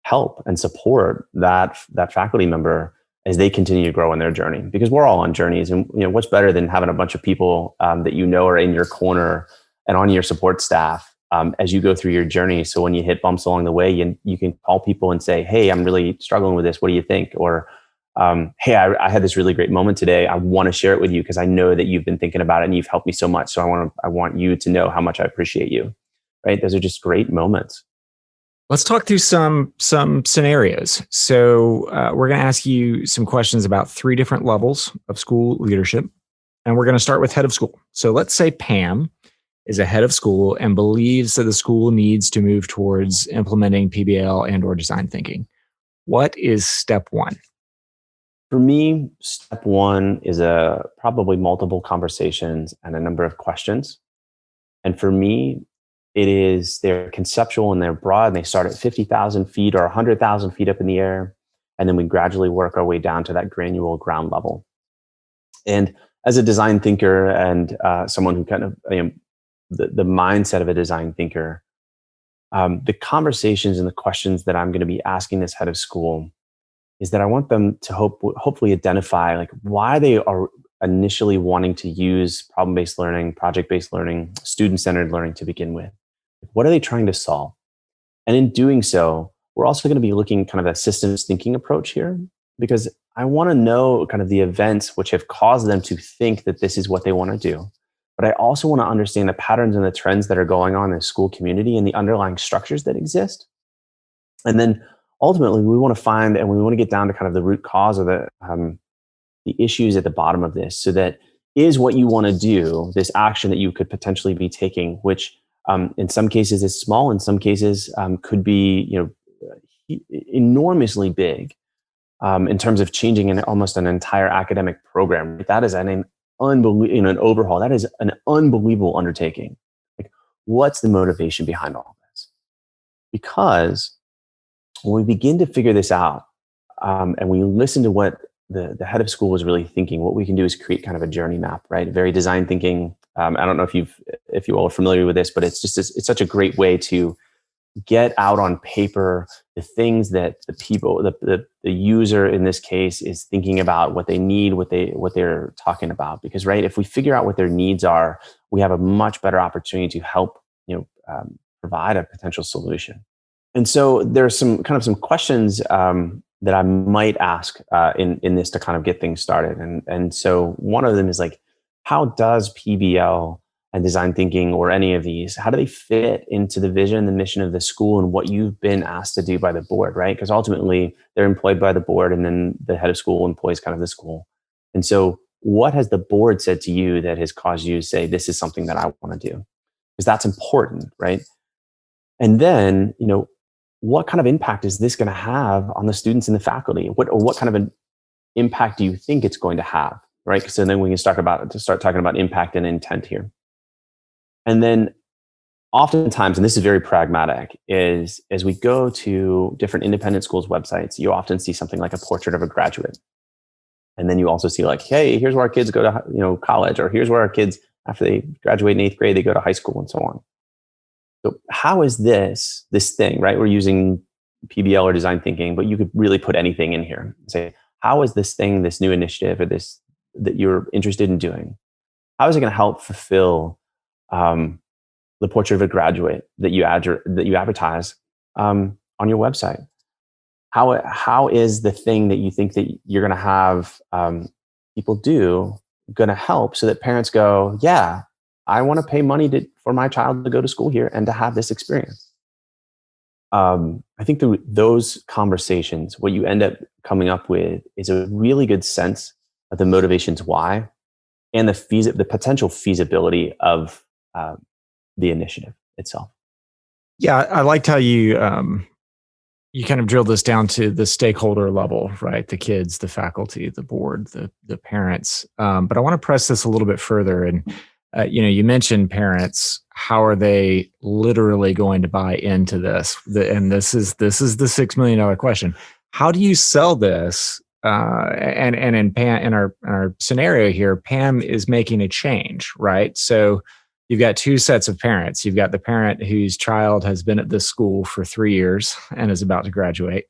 help and support that faculty member as they continue to grow in their journey, because we're all on journeys. And what's better than having a bunch of people that are in your corner and on your support staff as you go through your journey. So when you hit bumps along the way, you can call people and say, hey, I'm really struggling with this. What do you think? Or hey, I had this really great moment today. I want to share it with you because I know that you've been thinking about it and you've helped me so much. So I want you to know how much I appreciate you. Right? Those are just great moments. Let's talk through some scenarios. So we're going to ask you some questions about 3 different levels of school leadership. And we're going to start with head of school. So let's say Pam is a head of school and believes that the school needs to move towards implementing PBL and or design thinking. What is step 1? For me, step 1 is probably multiple conversations and a number of questions. And for me, they're conceptual and they're broad, and they start at 50,000 feet or 100,000 feet up in the air. And then we gradually work our way down to that granular ground level. And as a design thinker and someone who kind of, the mindset of a design thinker, the conversations and the questions that I'm going to be asking this head of school is that I want them to hopefully identify like why they are initially wanting to use problem-based learning, project-based learning, student-centered learning to begin with. What are they trying to solve? And in doing so, we're also going to be looking kind of a systems thinking approach here, because I want to know kind of the events which have caused them to think that this is what they want to do. But I also want to understand the patterns and the trends that are going on in the school community and the underlying structures that exist. And then ultimately, we want to find and we want to get down to kind of the root cause of the issues at the bottom of this, so that is what you want to do, this action that you could potentially be taking, which in some cases is small, in some cases could be enormously big in terms of changing almost an entire academic program. That is an overhaul. That is an unbelievable undertaking. Like, what's the motivation behind all this? Because when we begin to figure this out and we listen to what the head of school is really thinking, what we can do is create kind of a journey map, right? Very design thinking. I don't know if you all are familiar with this, but it's such a great way to get out on paper the things that the people, the user in this case, is thinking about, what they need, what they're talking about. Because right, if we figure out what their needs are, we have a much better opportunity to help provide a potential solution. And so there's some questions that I might ask in this to kind of get things started. And so one of them is like, how does PBL and design thinking, or any of these, how do they fit into the vision, the mission of the school, and what you've been asked to do by the board, right? Because ultimately they're employed by the board, and then the head of school employs kind of the school. And so what has the board said to you that has caused you to say, this is something that I want to do? Because that's important, right? And then, what kind of impact is this going to have on the students and the faculty? What kind of an impact do you think it's going to have, right? So then we can start talking about impact and intent here. And then oftentimes, and this is very pragmatic, is as we go to different independent schools' websites, you often see something like a portrait of a graduate. And then you also see like, hey, here's where our kids go to college, or here's where our kids, after they graduate in 8th grade, they go to high school, and so on. So how is this thing, right? We're using PBL or design thinking, but you could really put anything in here. Say, how is this thing, this new initiative, or this that you're interested in doing, how is it going to help fulfill the portrait of a graduate that you advertise on your website? How is the thing that you think that you're going to have people do going to help so that parents go, yeah, I want to pay money for my child to go to school here and to have this experience. I think through those conversations, what you end up coming up with is a really good sense of the motivations why and the potential feasibility of the initiative itself. Yeah, I liked how you you kind of drilled this down to the stakeholder level, right? The kids, the faculty, the board, the parents. But I want to press this a little bit further. And you mentioned parents. How are they literally going to buy into this? And this is the $6 million question. How do you sell this? And in our scenario here, Pam is making a change, right? So you've got two sets of parents. You've got the parent whose child has been at this school for 3 years and is about to graduate,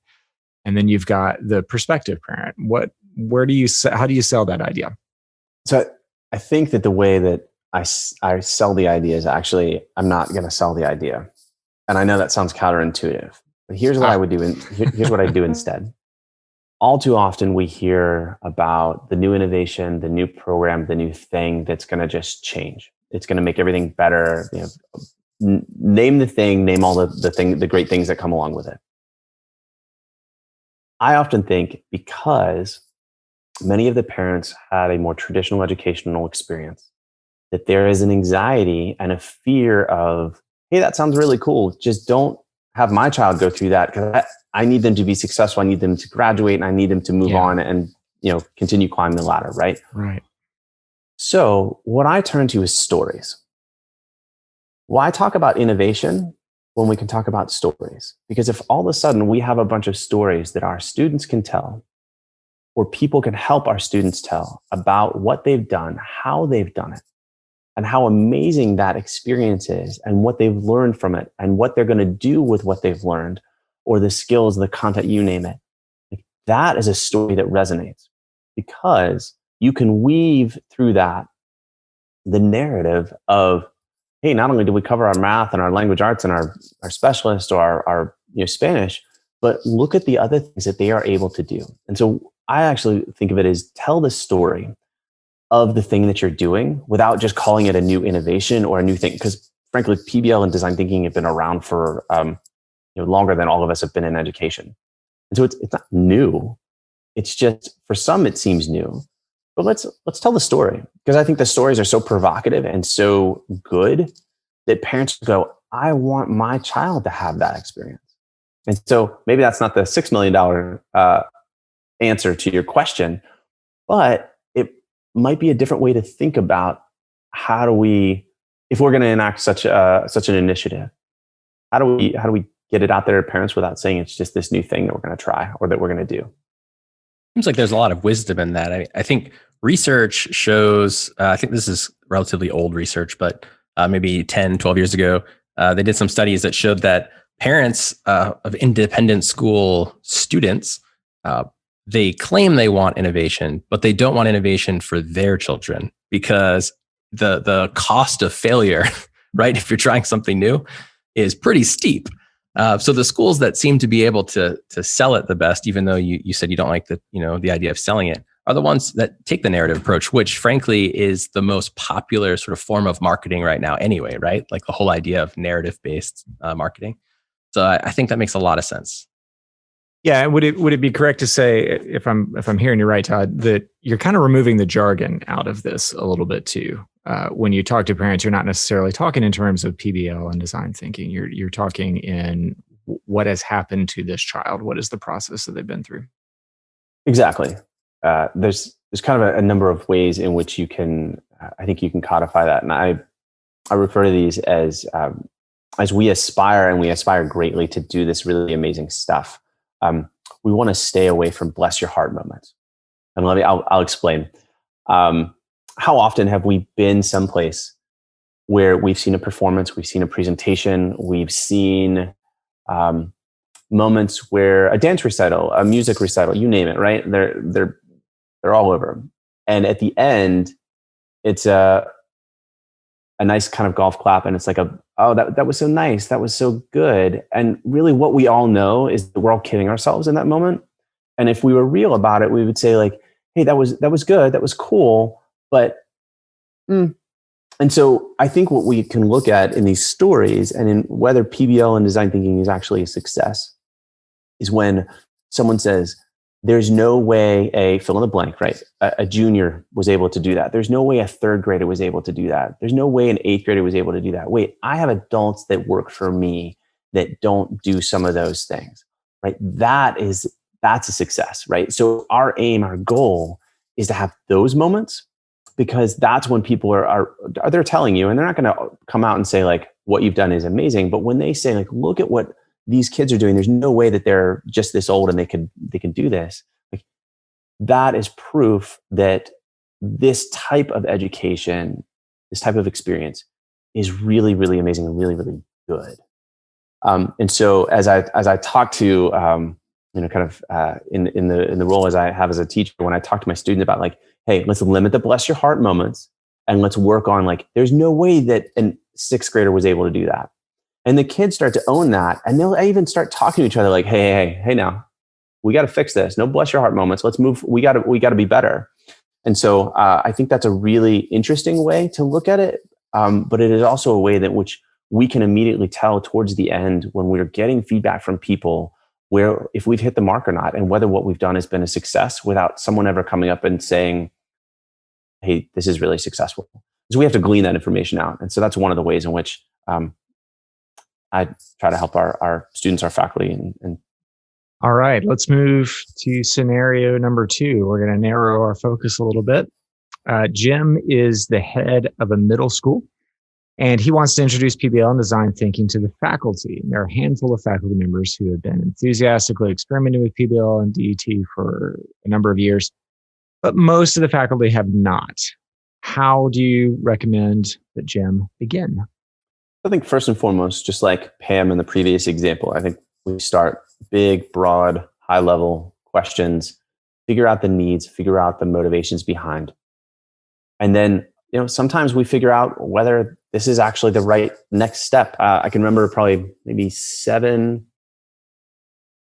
and then you've got the prospective parent. How do you sell that idea? So I think that the way that I sell the idea is actually, I'm not going to sell the idea. And I know that sounds counterintuitive, but here's what I would do. Here's what I do instead. All too often we hear about the new innovation, the new program, the new thing that's going to just change. It's going to make everything better. Name the thing, name all the great things that come along with it. I often think because many of the parents had a more traditional educational experience, that there is an anxiety and a fear of, hey, that sounds really cool. Just don't have my child go through that, because I need them to be successful. I need them to graduate, and I need them to move on and continue climbing the ladder, right? Right. So what I turn to is stories. Why talk about innovation when we can talk about stories? Because if all of a sudden we have a bunch of stories that our students can tell, or people can help our students tell about what they've done, how they've done it, and how amazing that experience is, and what they've learned from it, and what they're going to do with what they've learned, or the skills, the content, you name it. That is a story that resonates, because you can weave through that the narrative of, hey, not only do we cover our math and our language arts and our specialists or our Spanish, but look at the other things that they are able to do. And so I actually think of it as tell the story of the thing that you're doing without just calling it a new innovation or a new thing. Because frankly, PBL and design thinking have been around for longer than all of us have been in education. And so it's not new. It's just, for some, it seems new. But let's tell the story, because I think the stories are so provocative and so good that parents go, I want my child to have that experience. And so maybe that's not the $6 million answer to your question, but it might be a different way to think about how do we, if we're going to enact such an initiative, how do we get it out there to parents without saying it's just this new thing that we're going to try or that we're going to do? Seems like there's a lot of wisdom in that. I think research shows, I think this is relatively old research, but maybe 10, 12 years ago, they did some studies that showed that parents of independent school students, they claim they want innovation, but they don't want innovation for their children, because the cost of failure, right, if you're trying something new, is pretty steep. So the schools that seem to be able to sell it the best, even though you said you don't like the idea of selling it, are the ones that take the narrative approach, which frankly is the most popular sort of form of marketing right now anyway, right? Like the whole idea of narrative-based marketing. So I think that makes a lot of sense. Yeah, would it be correct to say, if I'm hearing you right, Todd, that you're kind of removing the jargon out of this a little bit too? When you talk to parents, you're not necessarily talking in terms of PBL and design thinking. You're talking in what has happened to this child. What is the process that they've been through? Exactly. There's kind of a number of ways in which you can, I think you can codify that, and I refer to these as we aspire, and we aspire greatly to do this really amazing stuff. We want to stay away from bless your heart moments. And I'll explain. How often have we been someplace where we've seen a performance, we've seen a presentation, we've seen moments where a dance recital, a music recital, you name it, right? They're all over. And at the end, it's a nice kind of golf clap, and it's like that was so nice, that was so good. And really what we all know is that we're all kidding ourselves in that moment. And if we were real about it, we would say like, hey, that was good, that was cool, But and so I think what we can look at in these stories and in whether PBL and design thinking is actually a success is when someone says, there's no way a fill in the blank, right? A junior was able to do that. There's no way a third grader was able to do that. There's no way an eighth grader was able to do that. Wait, I have adults that work for me that don't do some of those things, right? That's a success, right? So our aim, our goal is to have those moments, because that's when people are they're telling you, and they're not going to come out and say like what you've done is amazing, but when they say like, look at what these kids are doing, there's no way that they're just this old and they can do this. Like, that is proof that this type of education, this type of experience is really, really amazing and really, really good. And so as I talk to kind of in the role as I have as a teacher, when I talk to my students about like, hey, let's limit the bless your heart moments and let's work on like, there's no way that a sixth grader was able to do that. And the kids start to own that, and they'll even start talking to each other like, hey, now we got to fix this. No bless your heart moments. Let's move. We got to be better. And so I think that's a really interesting way to look at it. But it is also a way that which we can immediately tell towards the end when we're getting feedback from people where if we've hit the mark or not, and whether what we've done has been a success without someone ever coming up and saying, hey, this is really successful. So we have to glean that information out. And so that's one of the ways in which I try to help our students, our faculty. And all right, let's move to scenario number 2. We're going to narrow our focus a little bit. Jim is the head of a middle school, and he wants to introduce PBL and design thinking to the faculty. There are a handful of faculty members who have been enthusiastically experimenting with PBL and DET for a number of years, but most of the faculty have not. How do you recommend that Jim begin? I think first and foremost, just like Pam in the previous example, I think we start big, broad, high level questions, figure out the needs, figure out the motivations behind. And then, sometimes we figure out whether this is actually the right next step. I can remember probably maybe 7,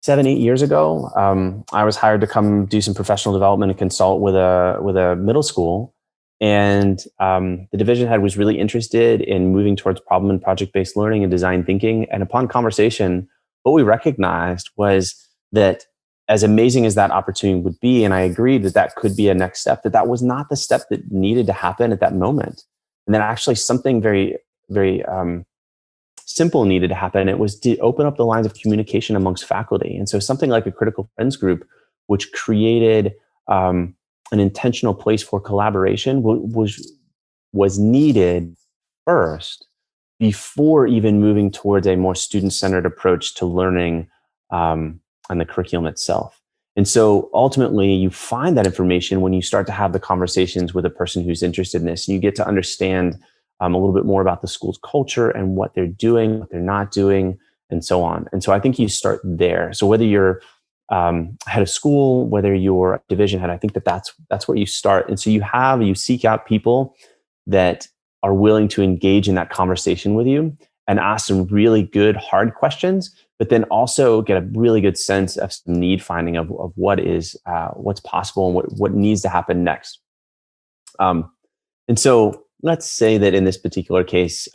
8 years ago, I was hired to come do some professional development and consult with a middle school. And the division head was really interested in moving towards problem and project-based learning and design thinking. And upon conversation, what we recognized was that as amazing as that opportunity would be, and I agreed that that could be a next step, that was not the step that needed to happen at that moment. And then actually something very, very simple needed to happen. It was to open up the lines of communication amongst faculty. And so something like a critical friends group, which created an intentional place for collaboration, was needed first before even moving towards a more student-centered approach to learning and the curriculum itself. And so ultimately, you find that information when you start to have the conversations with a person who's interested in this, and you get to understand a little bit more about the school's culture and what they're doing, what they're not doing, and so on. And so I think you start there. So whether you're head of school, whether you're a division head, I think that's where you start. And so you seek out people that are willing to engage in that conversation with you and ask some really good, hard questions, but then also get a really good sense of some need finding of what's possible and what needs to happen next. And so let's say that in this particular case,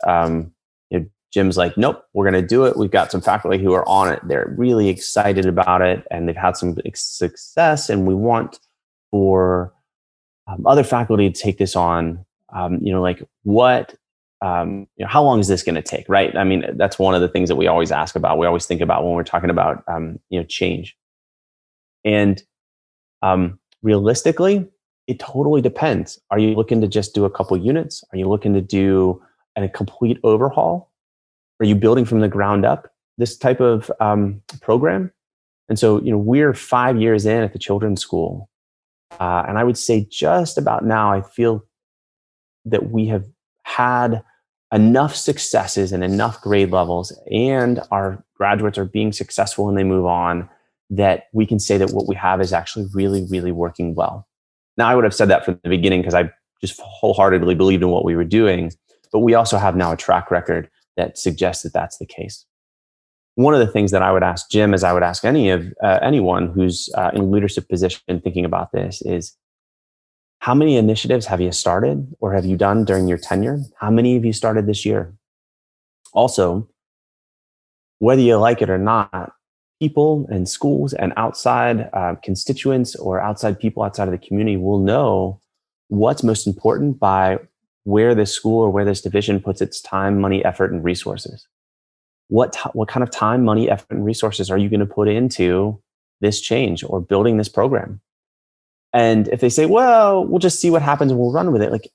Jim's like, nope, we're going to do it. We've got some faculty who are on it. They're really excited about it and they've had some success. And we want for other faculty to take this on, how long is this going to take? Right. I mean, that's one of the things that we always ask about. We always think about when we're talking about, change. And realistically, it totally depends. Are you looking to just do a couple units? Are you looking to do a complete overhaul? Are you building from the ground up this type of program? And so, we're 5 years in at the children's school. And I would say just about now, I feel that we have had enough successes and enough grade levels, and our graduates are being successful and they move on, that we can say that what we have is actually really, really working well. Now, I would have said that from the beginning because I just wholeheartedly believed in what we were doing, but we also have now a track record that suggests that that's the case. One of the things that I would ask Jim, as I would ask anyone who's in a leadership position thinking about this, is How many initiatives have you started or have you done during your tenure? How many have you started this year? Also, whether you like it or not, people and schools and outside constituents or outside people outside of the community will know what's most important by where this school or where this division puts its time, money, effort, and resources. What kind of time, money, effort, and resources are you going to put into this change or building this program? And if they say, well, we'll just see what happens and we'll run with it, like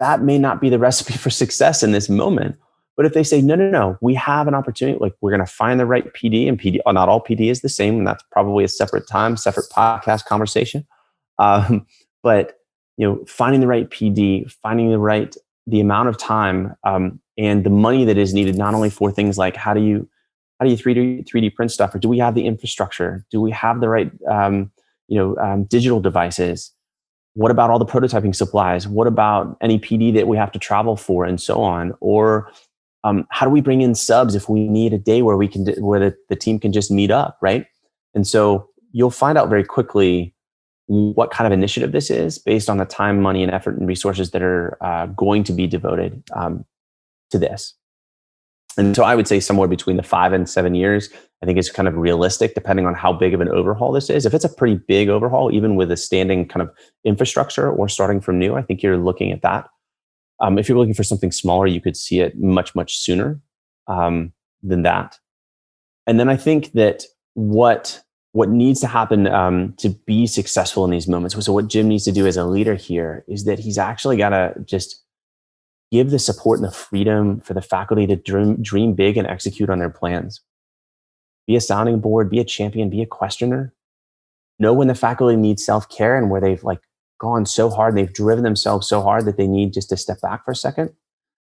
that may not be the recipe for success in this moment. But if they say, no, we have an opportunity, like we're going to find the right PD, and PD, not all PD is the same, and that's probably a separate time, separate podcast conversation. But finding the right PD, finding the amount of time and the money that is needed, not only for things like how do you 3D print stuff, or do we have the infrastructure? Do we have the right digital devices? What about all the prototyping supplies? What about any PD that we have to travel for, and so on? Or how do we bring in subs if we need a day where the team can just meet up, right? And so you'll find out very quickly what kind of initiative this is based on the time, money, and effort and resources that are going to be devoted to this. And so I would say somewhere between the 5 and 7 years, I think is kind of realistic, depending on how big of an overhaul this is. If it's a pretty big overhaul, even with a standing kind of infrastructure or starting from new, I think you're looking at that. If you're looking for something smaller, you could see it much, much sooner than that. And then I think that what needs to happen to be successful in these moments, so what Jim needs to do as a leader here is that he's actually got to just give the support and the freedom for the faculty to dream big and execute on their plans. Be a sounding board, be a champion, be a questioner. Know when the faculty needs self-care and where they've gone so hard, they've driven themselves so hard that they need just to step back for a second.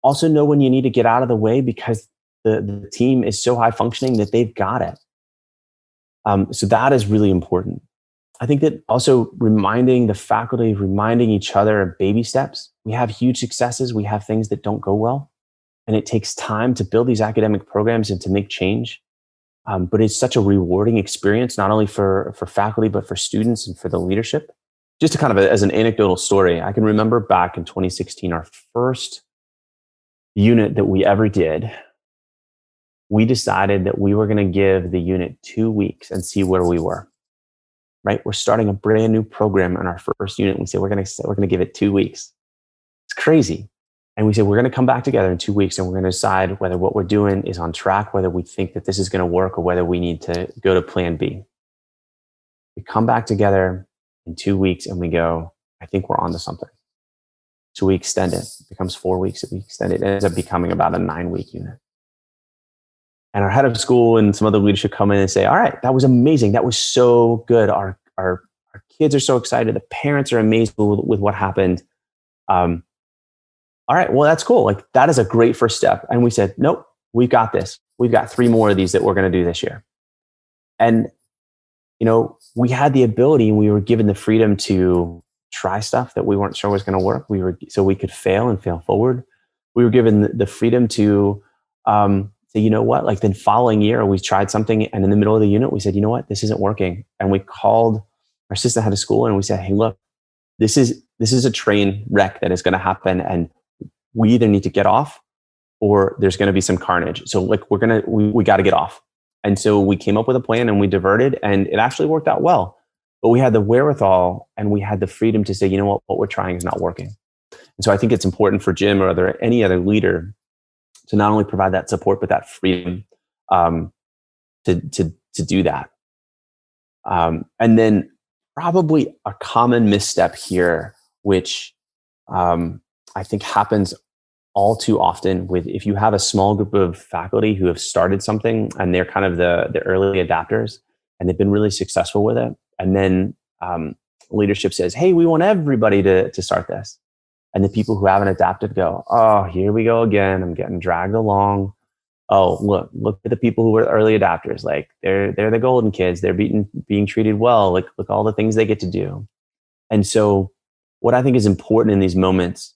Also know when you need to get out of the way because the team is so high functioning that they've got it. So that is really important. I think that also reminding the faculty, reminding each other of baby steps. We have huge successes. We have things that don't go well. And it takes time to build these academic programs and to make change. But it's such a rewarding experience, not only for faculty, but for students and for the leadership. Just to kind of as an anecdotal story, I can remember back in 2016, our first unit that we ever did, we decided that we were going to give the unit 2 weeks and see where we were. Right? We're starting a brand new program on our first unit. We said we're going to give it 2 weeks. It's crazy. And we said we're going to come back together in 2 weeks and we're going to decide whether what we're doing is on track, whether we think that this is going to work, or whether we need to go to plan B. We come back together in 2 weeks and we go, I think we're onto something. So we extend it. It becomes 4 weeks. We extend it. It ends up becoming about a 9-week unit. And our head of school and some other leadership come in and say, all right, that was amazing. That was so good. Our kids are so excited. The parents are amazed with what happened. All right, well, that's cool. That is a great first step. And we said, nope, we've got this. We've got 3 more of these that we're going to do this year. And, we had the ability, and we were given the freedom to try stuff that we weren't sure was going to work. So we could fail and fail forward. We were given the freedom to say, you know what, then following year, we tried something. And in the middle of the unit, we said, you know what, this isn't working. And we called our assistant head of school and we said, hey, look, this is a train wreck that is going to happen. And we either need to get off or there's going to be some carnage. So we got to get off. And so we came up with a plan and we diverted, and it actually worked out well. But we had the wherewithal and we had the freedom to say, you know what we're trying is not working. And so I think it's important for Jim or any other leader to not only provide that support, but that freedom to do that. And then probably a common misstep here, which I think happens all too often if you have a small group of faculty who have started something and they're kind of the early adapters and they've been really successful with it. And then leadership says, hey, we want everybody to start this. And the people who haven't adapted go, oh, here we go again. I'm getting dragged along. Oh, look at the people who are early adapters. They're the golden kids. They're being treated well. Look all the things they get to do. And so what I think is important in these moments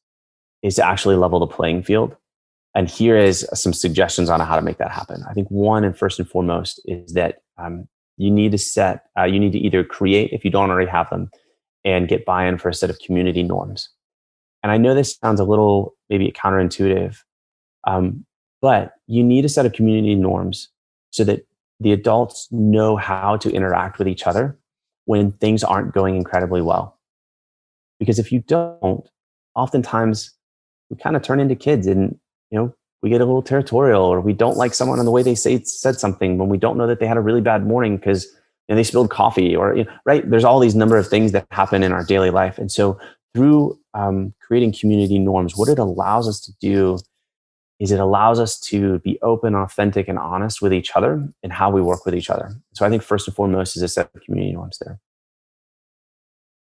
is to actually level the playing field. And here is some suggestions on how to make that happen. I think one, and first and foremost, is that you need to either create, if you don't already have them, and get buy-in for a set of community norms. And I know this sounds a little maybe counterintuitive, but you need a set of community norms so that the adults know how to interact with each other when things aren't going incredibly well. Because if you don't, oftentimes we kind of turn into kids, and we get a little territorial, or we don't like someone on the way they said something when we don't know that they had a really bad morning because they spilled coffee, or right. There's all these number of things that happen in our daily life, and so through creating community norms, what it allows us to do is it allows us to be open, authentic, and honest with each other and how we work with each other. So I think first and foremost is a set of community norms there.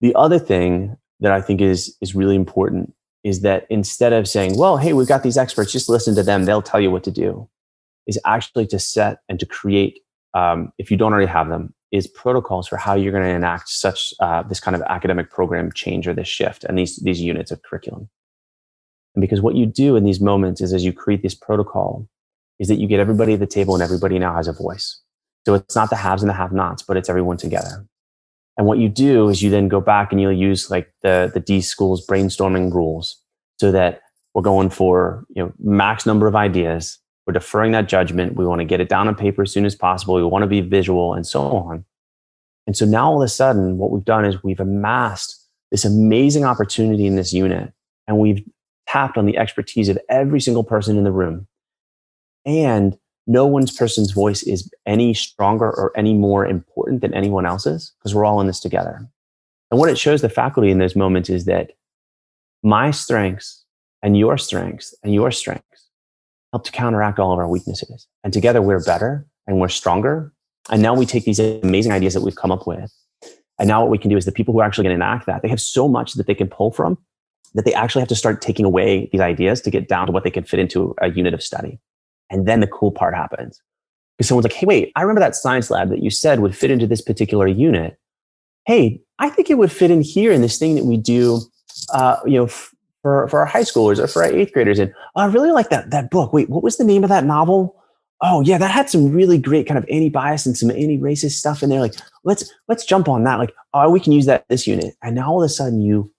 The other thing that I think is really important is that instead of saying, well, hey, we've got these experts, just listen to them, they'll tell you what to do, is actually to set and to create, if you don't already have them, is protocols for how you're going to enact such this kind of academic program change or this shift and these units of curriculum. And because what you do in these moments is, as you create this protocol, is that you get everybody at the table and everybody now has a voice. So it's not the haves and the have-nots, but it's everyone together. And what you do is you then go back and you'll use like the D schools brainstorming rules, so that we're going for max number of ideas. We're deferring that judgment. We want to get it down on paper as soon as possible. We want to be visual and so on. And so now all of a sudden, what we've done is we've amassed this amazing opportunity in this unit, and we've tapped on the expertise of every single person in the room. And no one's person's voice is any stronger or any more important than anyone else's, because we're all in this together. And what it shows the faculty in those moments is that my strengths and your strengths and your strengths help to counteract all of our weaknesses. And together we're better and we're stronger. And now we take these amazing ideas that we've come up with. And now what we can do is the people who are actually going to enact that, they have so much that they can pull from, that they actually have to start taking away these ideas to get down to what they can fit into a unit of study. And then the cool part happens. Because someone's like, hey, wait, I remember that science lab that you said would fit into this particular unit. Hey, I think it would fit in here in this thing that we do, for our high schoolers or for our eighth graders. And I really like that book. Wait, what was the name of that novel? Oh yeah, that had some really great kind of anti-bias and some anti-racist stuff in there. Like, let's jump on that. Like, oh, we can use that in this unit. And now all of a sudden you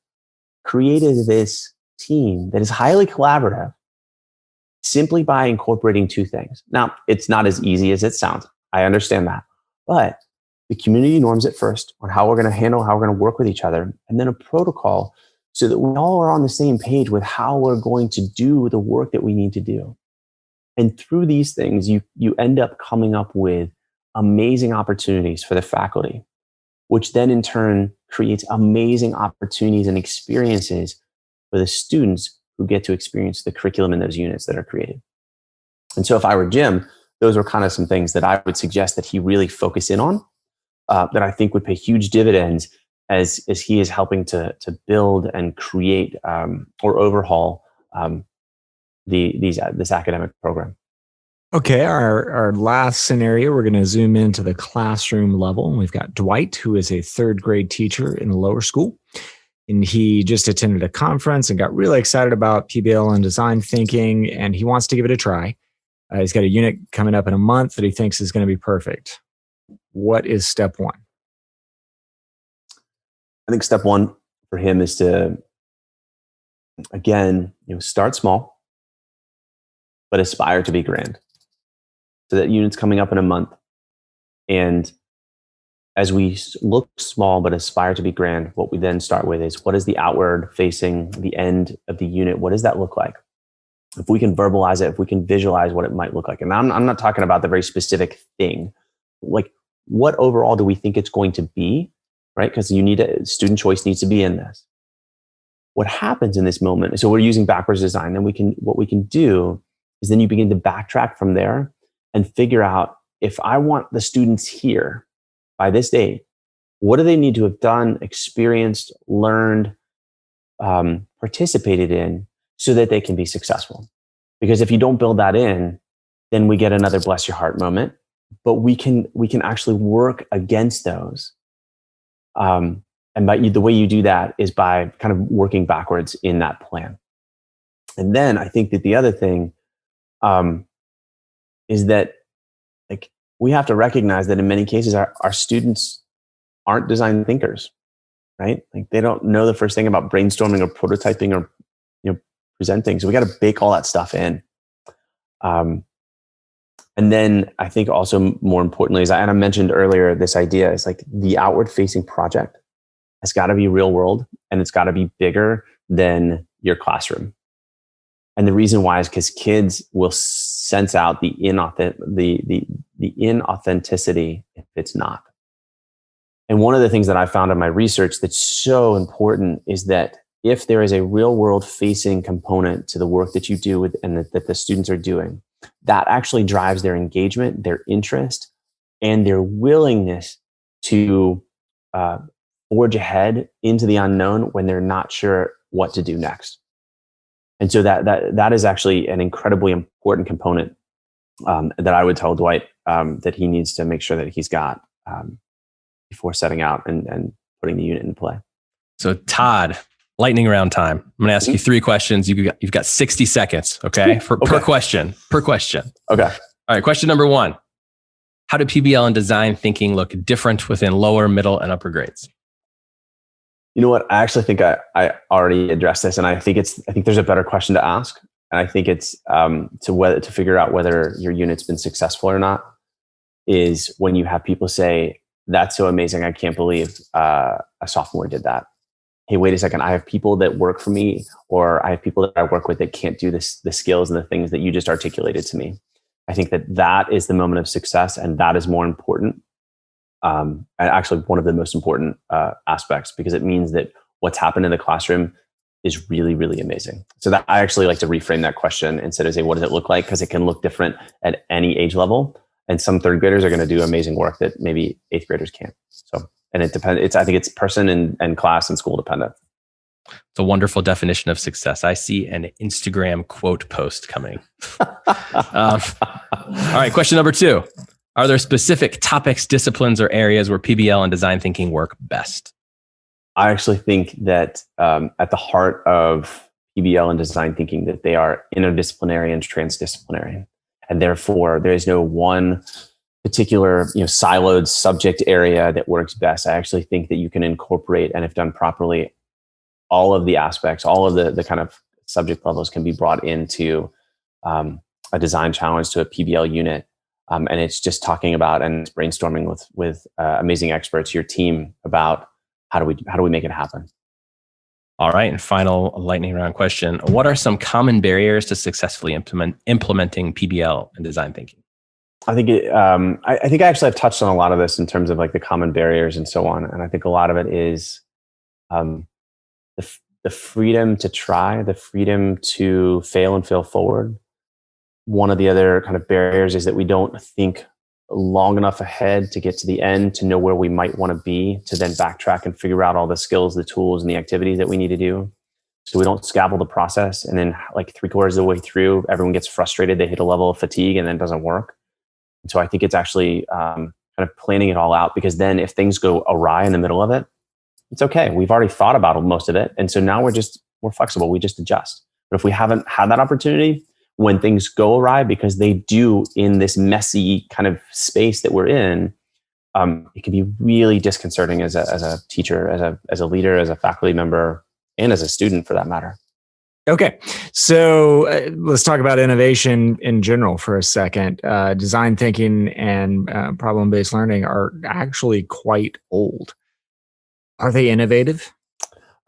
created this team that is highly collaborative simply by incorporating two things. Now, it's not as easy as it sounds. I understand that. But the community norms at first on how we're going to handle, how we're going to work with each other, and then a protocol so that we all are on the same page with how we're going to do the work that we need to do. And through these things, you end up coming up with amazing opportunities for the faculty, which then in turn creates amazing opportunities and experiences for the students who get to experience the curriculum in those units that are created. And so if I were Jim, those are kind of some things that I would suggest that he really focus in on, that I think would pay huge dividends as he is helping to build and create or overhaul this academic program. Okay, our last scenario, we're going to zoom into the classroom level. We've got Dwight, who is a third grade teacher in a lower school. And he just attended a conference and got really excited about PBL and design thinking, and he wants to give it a try. He's got a unit coming up in a month that he thinks is going to be perfect. What is step one? I think step one for him is to, again, start small, but aspire to be grand. So that unit's coming up in a month. And as we look small but aspire to be grand, what we then start with is, what is the outward facing, the end of the unit? What does that look like? If we can verbalize it, if we can visualize what it might look like. And I'm not talking about the very specific thing. Like, what overall do we think it's going to be, right? Because student choice needs to be in this. What happens in this moment, so we're using backwards design, then what we can do is then you begin to backtrack from there and figure out, if I want the students here by this date, what do they need to have done, experienced, learned, participated in, so that they can be successful? Because if you don't build that in, then we get another bless your heart moment. But we can actually work against those. And the way you do that is by kind of working backwards in that plan. And then I think that the other thing is that, like, we have to recognize that in many cases our students aren't design thinkers, right? Like they don't know the first thing about brainstorming or prototyping or presenting. So we got to bake all that stuff in. And then I think also more importantly, as I mentioned earlier, this idea is like the outward facing project has got to be real world, and it's got to be bigger than your classroom. And the reason why is because kids will sense out the inauthenticity if it's not. And one of the things that I found in my research that's so important is that if there is a real world facing component to the work that you do and that the students are doing, that actually drives their engagement, their interest, and their willingness to forge ahead into the unknown when they're not sure what to do next. And so that is actually an incredibly important component that I would tell Dwight that he needs to make sure that he's got before setting out and putting the unit into play. So Todd, lightning round time. I'm going to ask you 3 questions. You've got 60 seconds, okay? Per question. Okay. All right, question number 1. How do PBL and design thinking look different within lower, middle, and upper grades? You know what? I actually think I already addressed this, and I think there's a better question to ask. And I think it's to figure out whether your unit's been successful or not is when you have people say, "That's so amazing! I can't believe a sophomore did that." Hey, wait a second. I have people that work for me, or I have people that I work with that can't do the skills and the things that you just articulated to me. I think that is the moment of success, and that is more important. And actually one of the most important aspects, because it means that what's happened in the classroom is really, really amazing. So that I actually like to reframe that question instead of say, what does it look like? Because it can look different at any age level. And some 3rd graders are going to do amazing work that maybe 8th graders can't. So, and it depends. I think it's person and class and school dependent. It's a wonderful definition of success. I see an Instagram quote post coming. All right, question number 2. Are there specific topics, disciplines, or areas where PBL and design thinking work best? I actually think that at the heart of PBL and design thinking, that they are interdisciplinary and transdisciplinary. And therefore, there is no one particular siloed subject area that works best. I actually think that you can incorporate, and if done properly, all of the aspects, all of the kind of subject levels can be brought into a design challenge to a PBL unit. And it's just talking about and brainstorming with amazing experts, your team, about how do we make it happen. All right, and final lightning round question: what are some common barriers to successfully implementing PBL and design thinking? I think I think I actually have touched on a lot of this in terms of like the common barriers and so on. And I think a lot of it is the freedom to try, the freedom to fail and fail forward. One of the other kind of barriers is that we don't think long enough ahead to get to the end to know where we might want to be, to then backtrack and figure out all the skills, the tools, and the activities that we need to do. So we don't scaffold the process, and then like 3/4 of the way through, everyone gets frustrated. They hit a level of fatigue, and then it doesn't work. And so I think it's actually kind of planning it all out, because then if things go awry in the middle of it, it's okay. We've already thought about most of it, and so now we're flexible. We just adjust. But if we haven't had that opportunity, when things go awry, because they do in this messy kind of space that we're in, it can be really disconcerting as a teacher, as a leader, as a faculty member, and as a student for that matter. Okay, so let's talk about innovation in general for a second. Design thinking and problem-based learning are actually quite old. Are they innovative?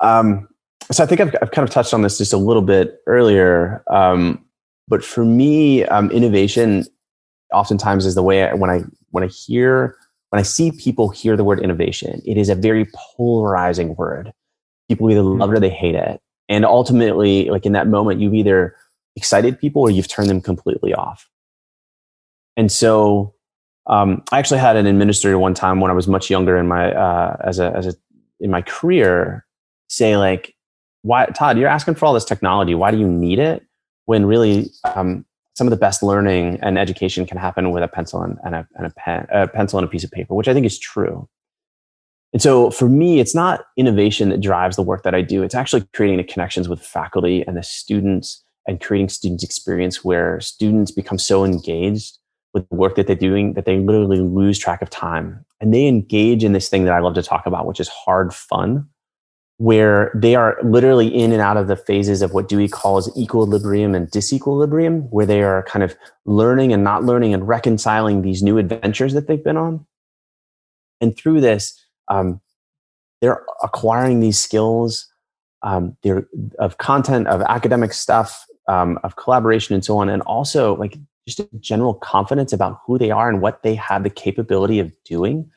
So I think I've kind of touched on this just a little bit earlier. But for me, innovation oftentimes is the way when I see people hear the word innovation, it is a very polarizing word. People either love it or they hate it. And ultimately, like in that moment, you've either excited people or you've turned them completely off. And so I actually had an administrator one time when I was much younger in my in my career say, like, "Why, Todd, you're asking for all this technology. Why do you need it? When really some of the best learning and education can happen with a pencil and a pen, a pencil and a piece of paper," which I think is true. And so for me, it's not innovation that drives the work that I do. It's actually creating the connections with faculty and the students, and creating student experience where students become so engaged with the work that they're doing that they literally lose track of time. And they engage in this thing that I love to talk about, which is hard fun, where they are literally in and out of the phases of what Dewey calls equilibrium and disequilibrium, where they are kind of learning and not learning and reconciling these new adventures that they've been on. And through this, they're acquiring these skills, they're of content, of academic stuff, of collaboration and so on, and also like just a general confidence about who they are and what they have the capability of doing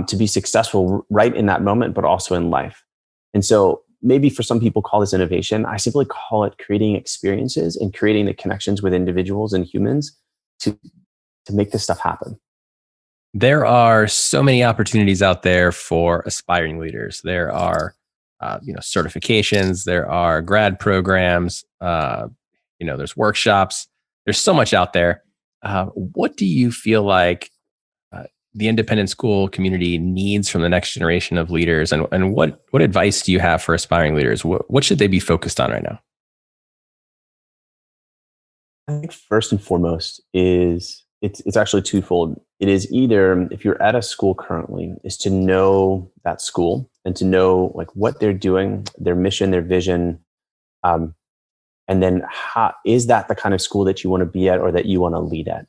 to be successful right in that moment, but also in life. And so maybe for some people call this innovation. I simply call it creating experiences and creating the connections with individuals and humans to make this stuff happen. There are so many opportunities out there for aspiring leaders. There are, certifications. There are grad programs. There's workshops. There's so much out there. What do you feel like the independent school community needs from the next generation of leaders, and what advice do you have for aspiring leaders? What should they be focused on right now? I think first and foremost is it's actually twofold. It is either, if you're at a school currently, is to know that school and to know like what they're doing, their mission, their vision, and then how is that the kind of school that you want to be at or that you want to lead at.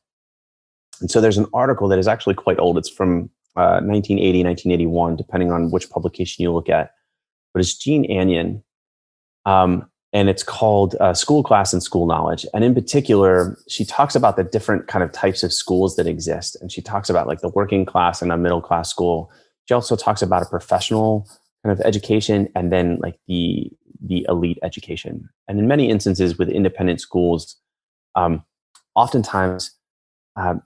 And so there's an article that is actually quite old. It's from 1980, 1981, depending on which publication you look at. But it's Jean Anion, and it's called School Class and School Knowledge. And in particular, she talks about the different kind of types of schools that exist. And she talks about like the working class and a middle class school. She also talks about a professional kind of education and then like the elite education. And in many instances with independent schools, oftentimes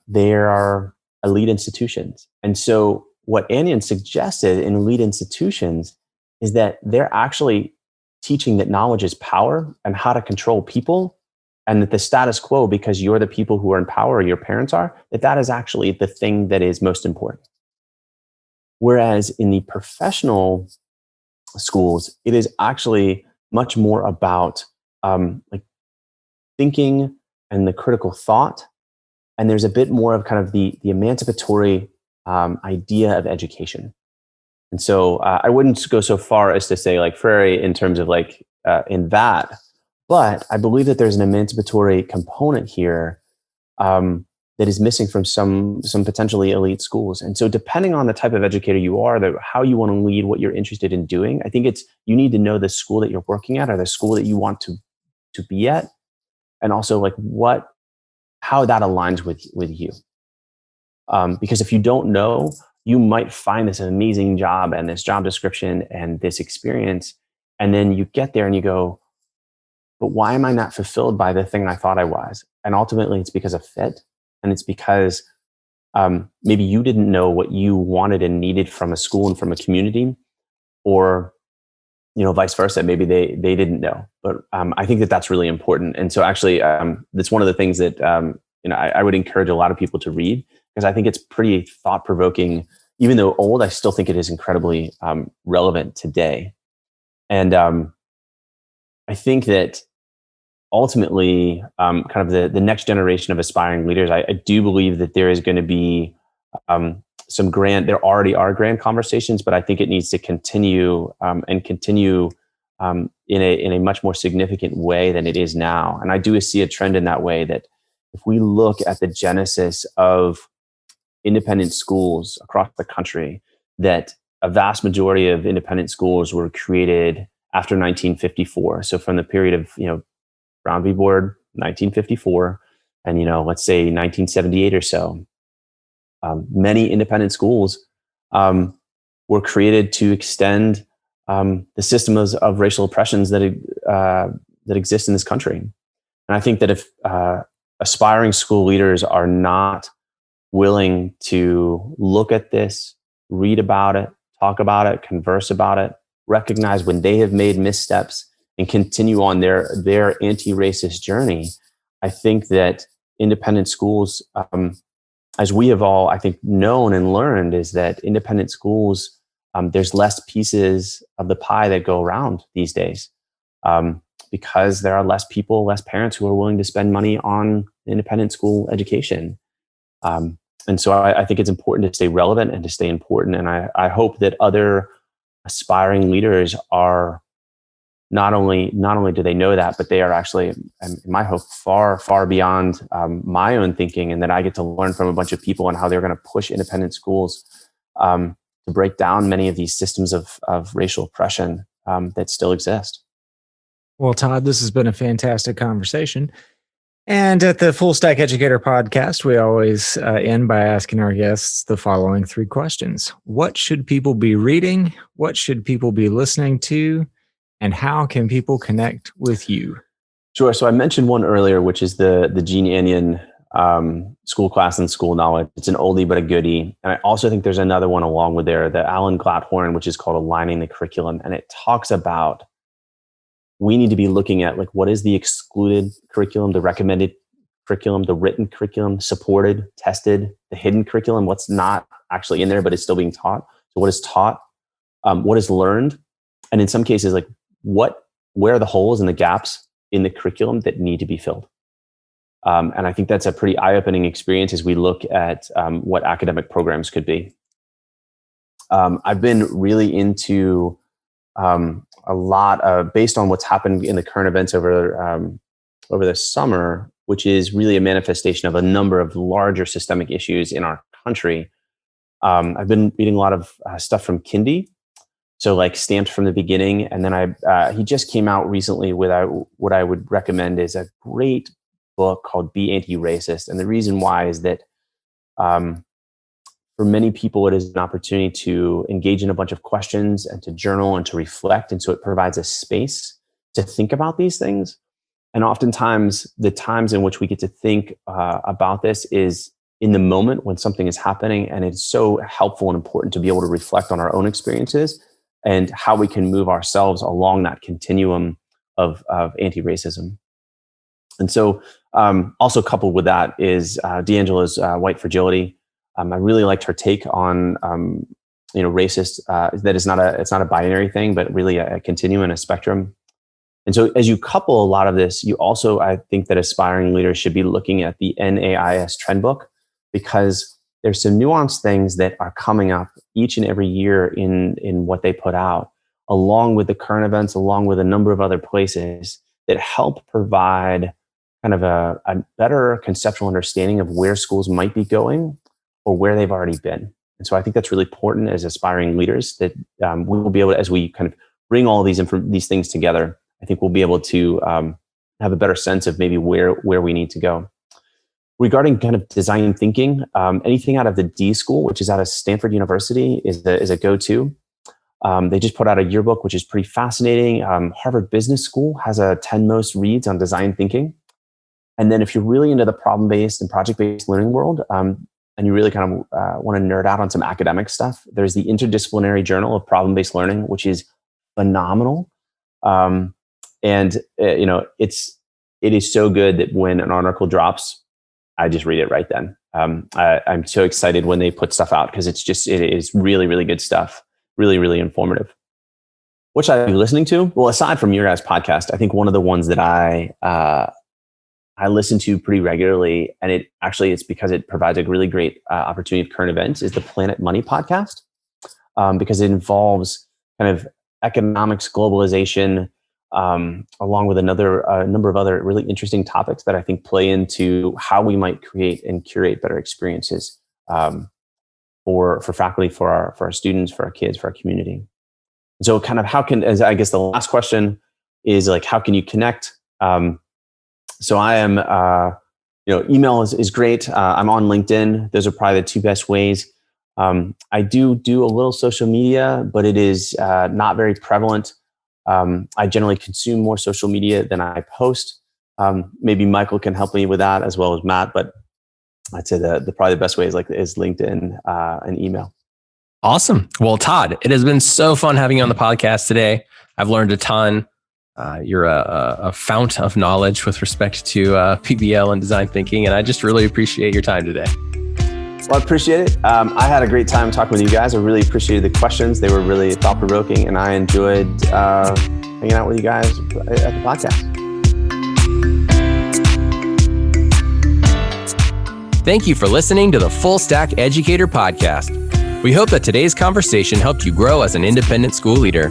there are elite institutions. And so what Anion suggested in elite institutions is that they're actually teaching that knowledge is power and how to control people, and that the status quo, because you're the people who are in power or your parents are, that is actually the thing that is most important. Whereas in the professional schools, it is actually much more about like thinking and the critical thought. And there's a bit more of kind of the emancipatory idea of education. And so I wouldn't go so far as to say like Freire in terms of like in that, but I believe that there's an emancipatory component here that is missing from some potentially elite schools. And so depending on the type of educator you are, how you want to lead, what you're interested in doing, I think you need to know the school that you're working at or the school that you want to be at, and also like how that aligns with you. Because if you don't know, you might find this amazing job and this job description and this experience, and then you get there and you go, but why am I not fulfilled by the thing I thought I was? And ultimately it's because of fit, and it's because maybe you didn't know what you wanted and needed from a school and from a community, or vice versa. Maybe they didn't know. But I think that that's really important. And so actually, that's one of the things that I would encourage a lot of people to read, because I think it's pretty thought-provoking. Even though old, I still think it is incredibly relevant today. And I think that ultimately, kind of the next generation of aspiring leaders, I do believe that there is going to be there already are grand conversations, but I think it needs to continue and continue in a much more significant way than it is now. And I do see a trend in that way, that if we look at the genesis of independent schools across the country, that a vast majority of independent schools were created after 1954. So from the period of, Brown v. Board, 1954, and, let's say 1978 or so, many independent schools were created to extend the systems of racial oppressions that exist in this country. And I think that if aspiring school leaders are not willing to look at this, read about it, talk about it, converse about it, recognize when they have made missteps, and continue on their anti-racist journey, I think that independent schools, as we have all, I think, known and learned, is that independent schools, there's less pieces of the pie that go around these days, because there are less people, less parents who are willing to spend money on independent school education. And so I think it's important to stay relevant and to stay important. And I hope that other aspiring leaders are not only do they know that, but they are actually, in my hope, far beyond my own thinking, and that I get to learn from a bunch of people and how they're going to push independent schools to break down many of these systems of racial oppression that still exist. Well, Todd, this has been a fantastic conversation. And at the Full Stack Educator podcast, we always end by asking our guests the following 3 questions. What should people be reading? What should people be listening to? And how can people connect with you? Sure. So I mentioned one earlier, which is the Gene Anion School Class and School Knowledge. It's an oldie but a goodie. And I also think there's another one along with there, the Alan Glatthorn, which is called Aligning the Curriculum. And it talks about we need to be looking at what is the excluded curriculum, the recommended curriculum, the written curriculum, supported, tested, the hidden curriculum, what's not actually in there but is still being taught. So what is taught, what is learned, and in some cases, where are the holes and the gaps in the curriculum that need to be filled. And I think that's a pretty eye-opening experience as we look at what academic programs could be. I've been really into a lot of, based on what's happened in the current events over the summer, which is really a manifestation of a number of larger systemic issues in our country. I've been reading a lot of stuff from Kindy, so Stamped from the Beginning, and then he just came out recently with what I would recommend is a great book called Be Anti-Racist. And the reason why is that for many people, it is an opportunity to engage in a bunch of questions and to journal and to reflect. And so it provides a space to think about these things. And oftentimes, the times in which we get to think about this is in the moment when something is happening. And it's so helpful and important to be able to reflect on our own experiences and how we can move ourselves along that continuum of anti-racism. And so also coupled with that is D'Angelo's White Fragility. I really liked her take on racist, that it's not a binary thing, but really a continuum and a spectrum. And so as you couple a lot of this, you also, I think that aspiring leaders should be looking at the NAIS trend book, because there's some nuanced things that are coming up each and every year in what they put out, along with the current events, along with a number of other places that help provide kind of a better conceptual understanding of where schools might be going or where they've already been. And so I think that's really important as aspiring leaders, that we will be able to, as we kind of bring all these things together, I think we'll be able to have a better sense of maybe where we need to go. Regarding kind of design thinking, anything out of the D School, which is out of Stanford University, is a go-to. They just put out a yearbook, which is pretty fascinating. Harvard Business School has a 10 most reads on design thinking. And then if you're really into the problem-based and project-based learning world, and you really kind of want to nerd out on some academic stuff, there's the Interdisciplinary Journal of Problem-Based Learning, which is phenomenal. It is so good that when an article drops, I just read it right then. I'm so excited when they put stuff out because it is really, really good stuff. Really, really informative. What should I be listening to? Well, aside from your guys' podcast, I think one of the ones that I listen to pretty regularly, and it's because it provides a really great opportunity of current events, is the Planet Money podcast, because it involves kind of economics, globalization, along with a number of other really interesting topics that I think play into how we might create and curate better experiences for faculty, for our students, for our kids, for our community. And so kind of I guess the last question is how can you connect? So I am, email is great. I'm on LinkedIn. Those are probably the 2 best ways. I do a little social media, but it is not very prevalent. I generally consume more social media than I post. Maybe Michael can help me with that, as well as Matt, but I'd say probably the best way is LinkedIn and email. Awesome. Well, Todd, it has been so fun having you on the podcast today. I've learned a ton. You're a fount of knowledge with respect to PBL and design thinking, and I just really appreciate your time today. Well, I appreciate it. I had a great time talking with you guys. I really appreciated the questions. They were really thought-provoking, and I enjoyed hanging out with you guys at the podcast. Thank you for listening to the Full Stack Educator Podcast. We hope that today's conversation helped you grow as an independent school leader.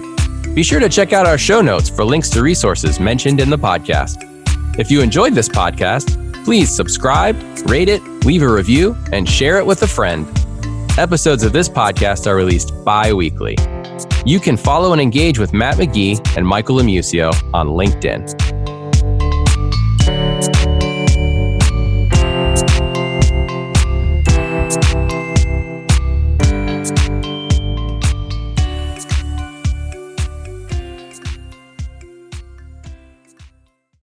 Be sure to check out our show notes for links to resources mentioned in the podcast. If you enjoyed this podcast, please subscribe, rate it, leave a review, and share it with a friend. Episodes of this podcast are released bi-weekly. You can follow and engage with Matt McGee and Michael Amusio on LinkedIn.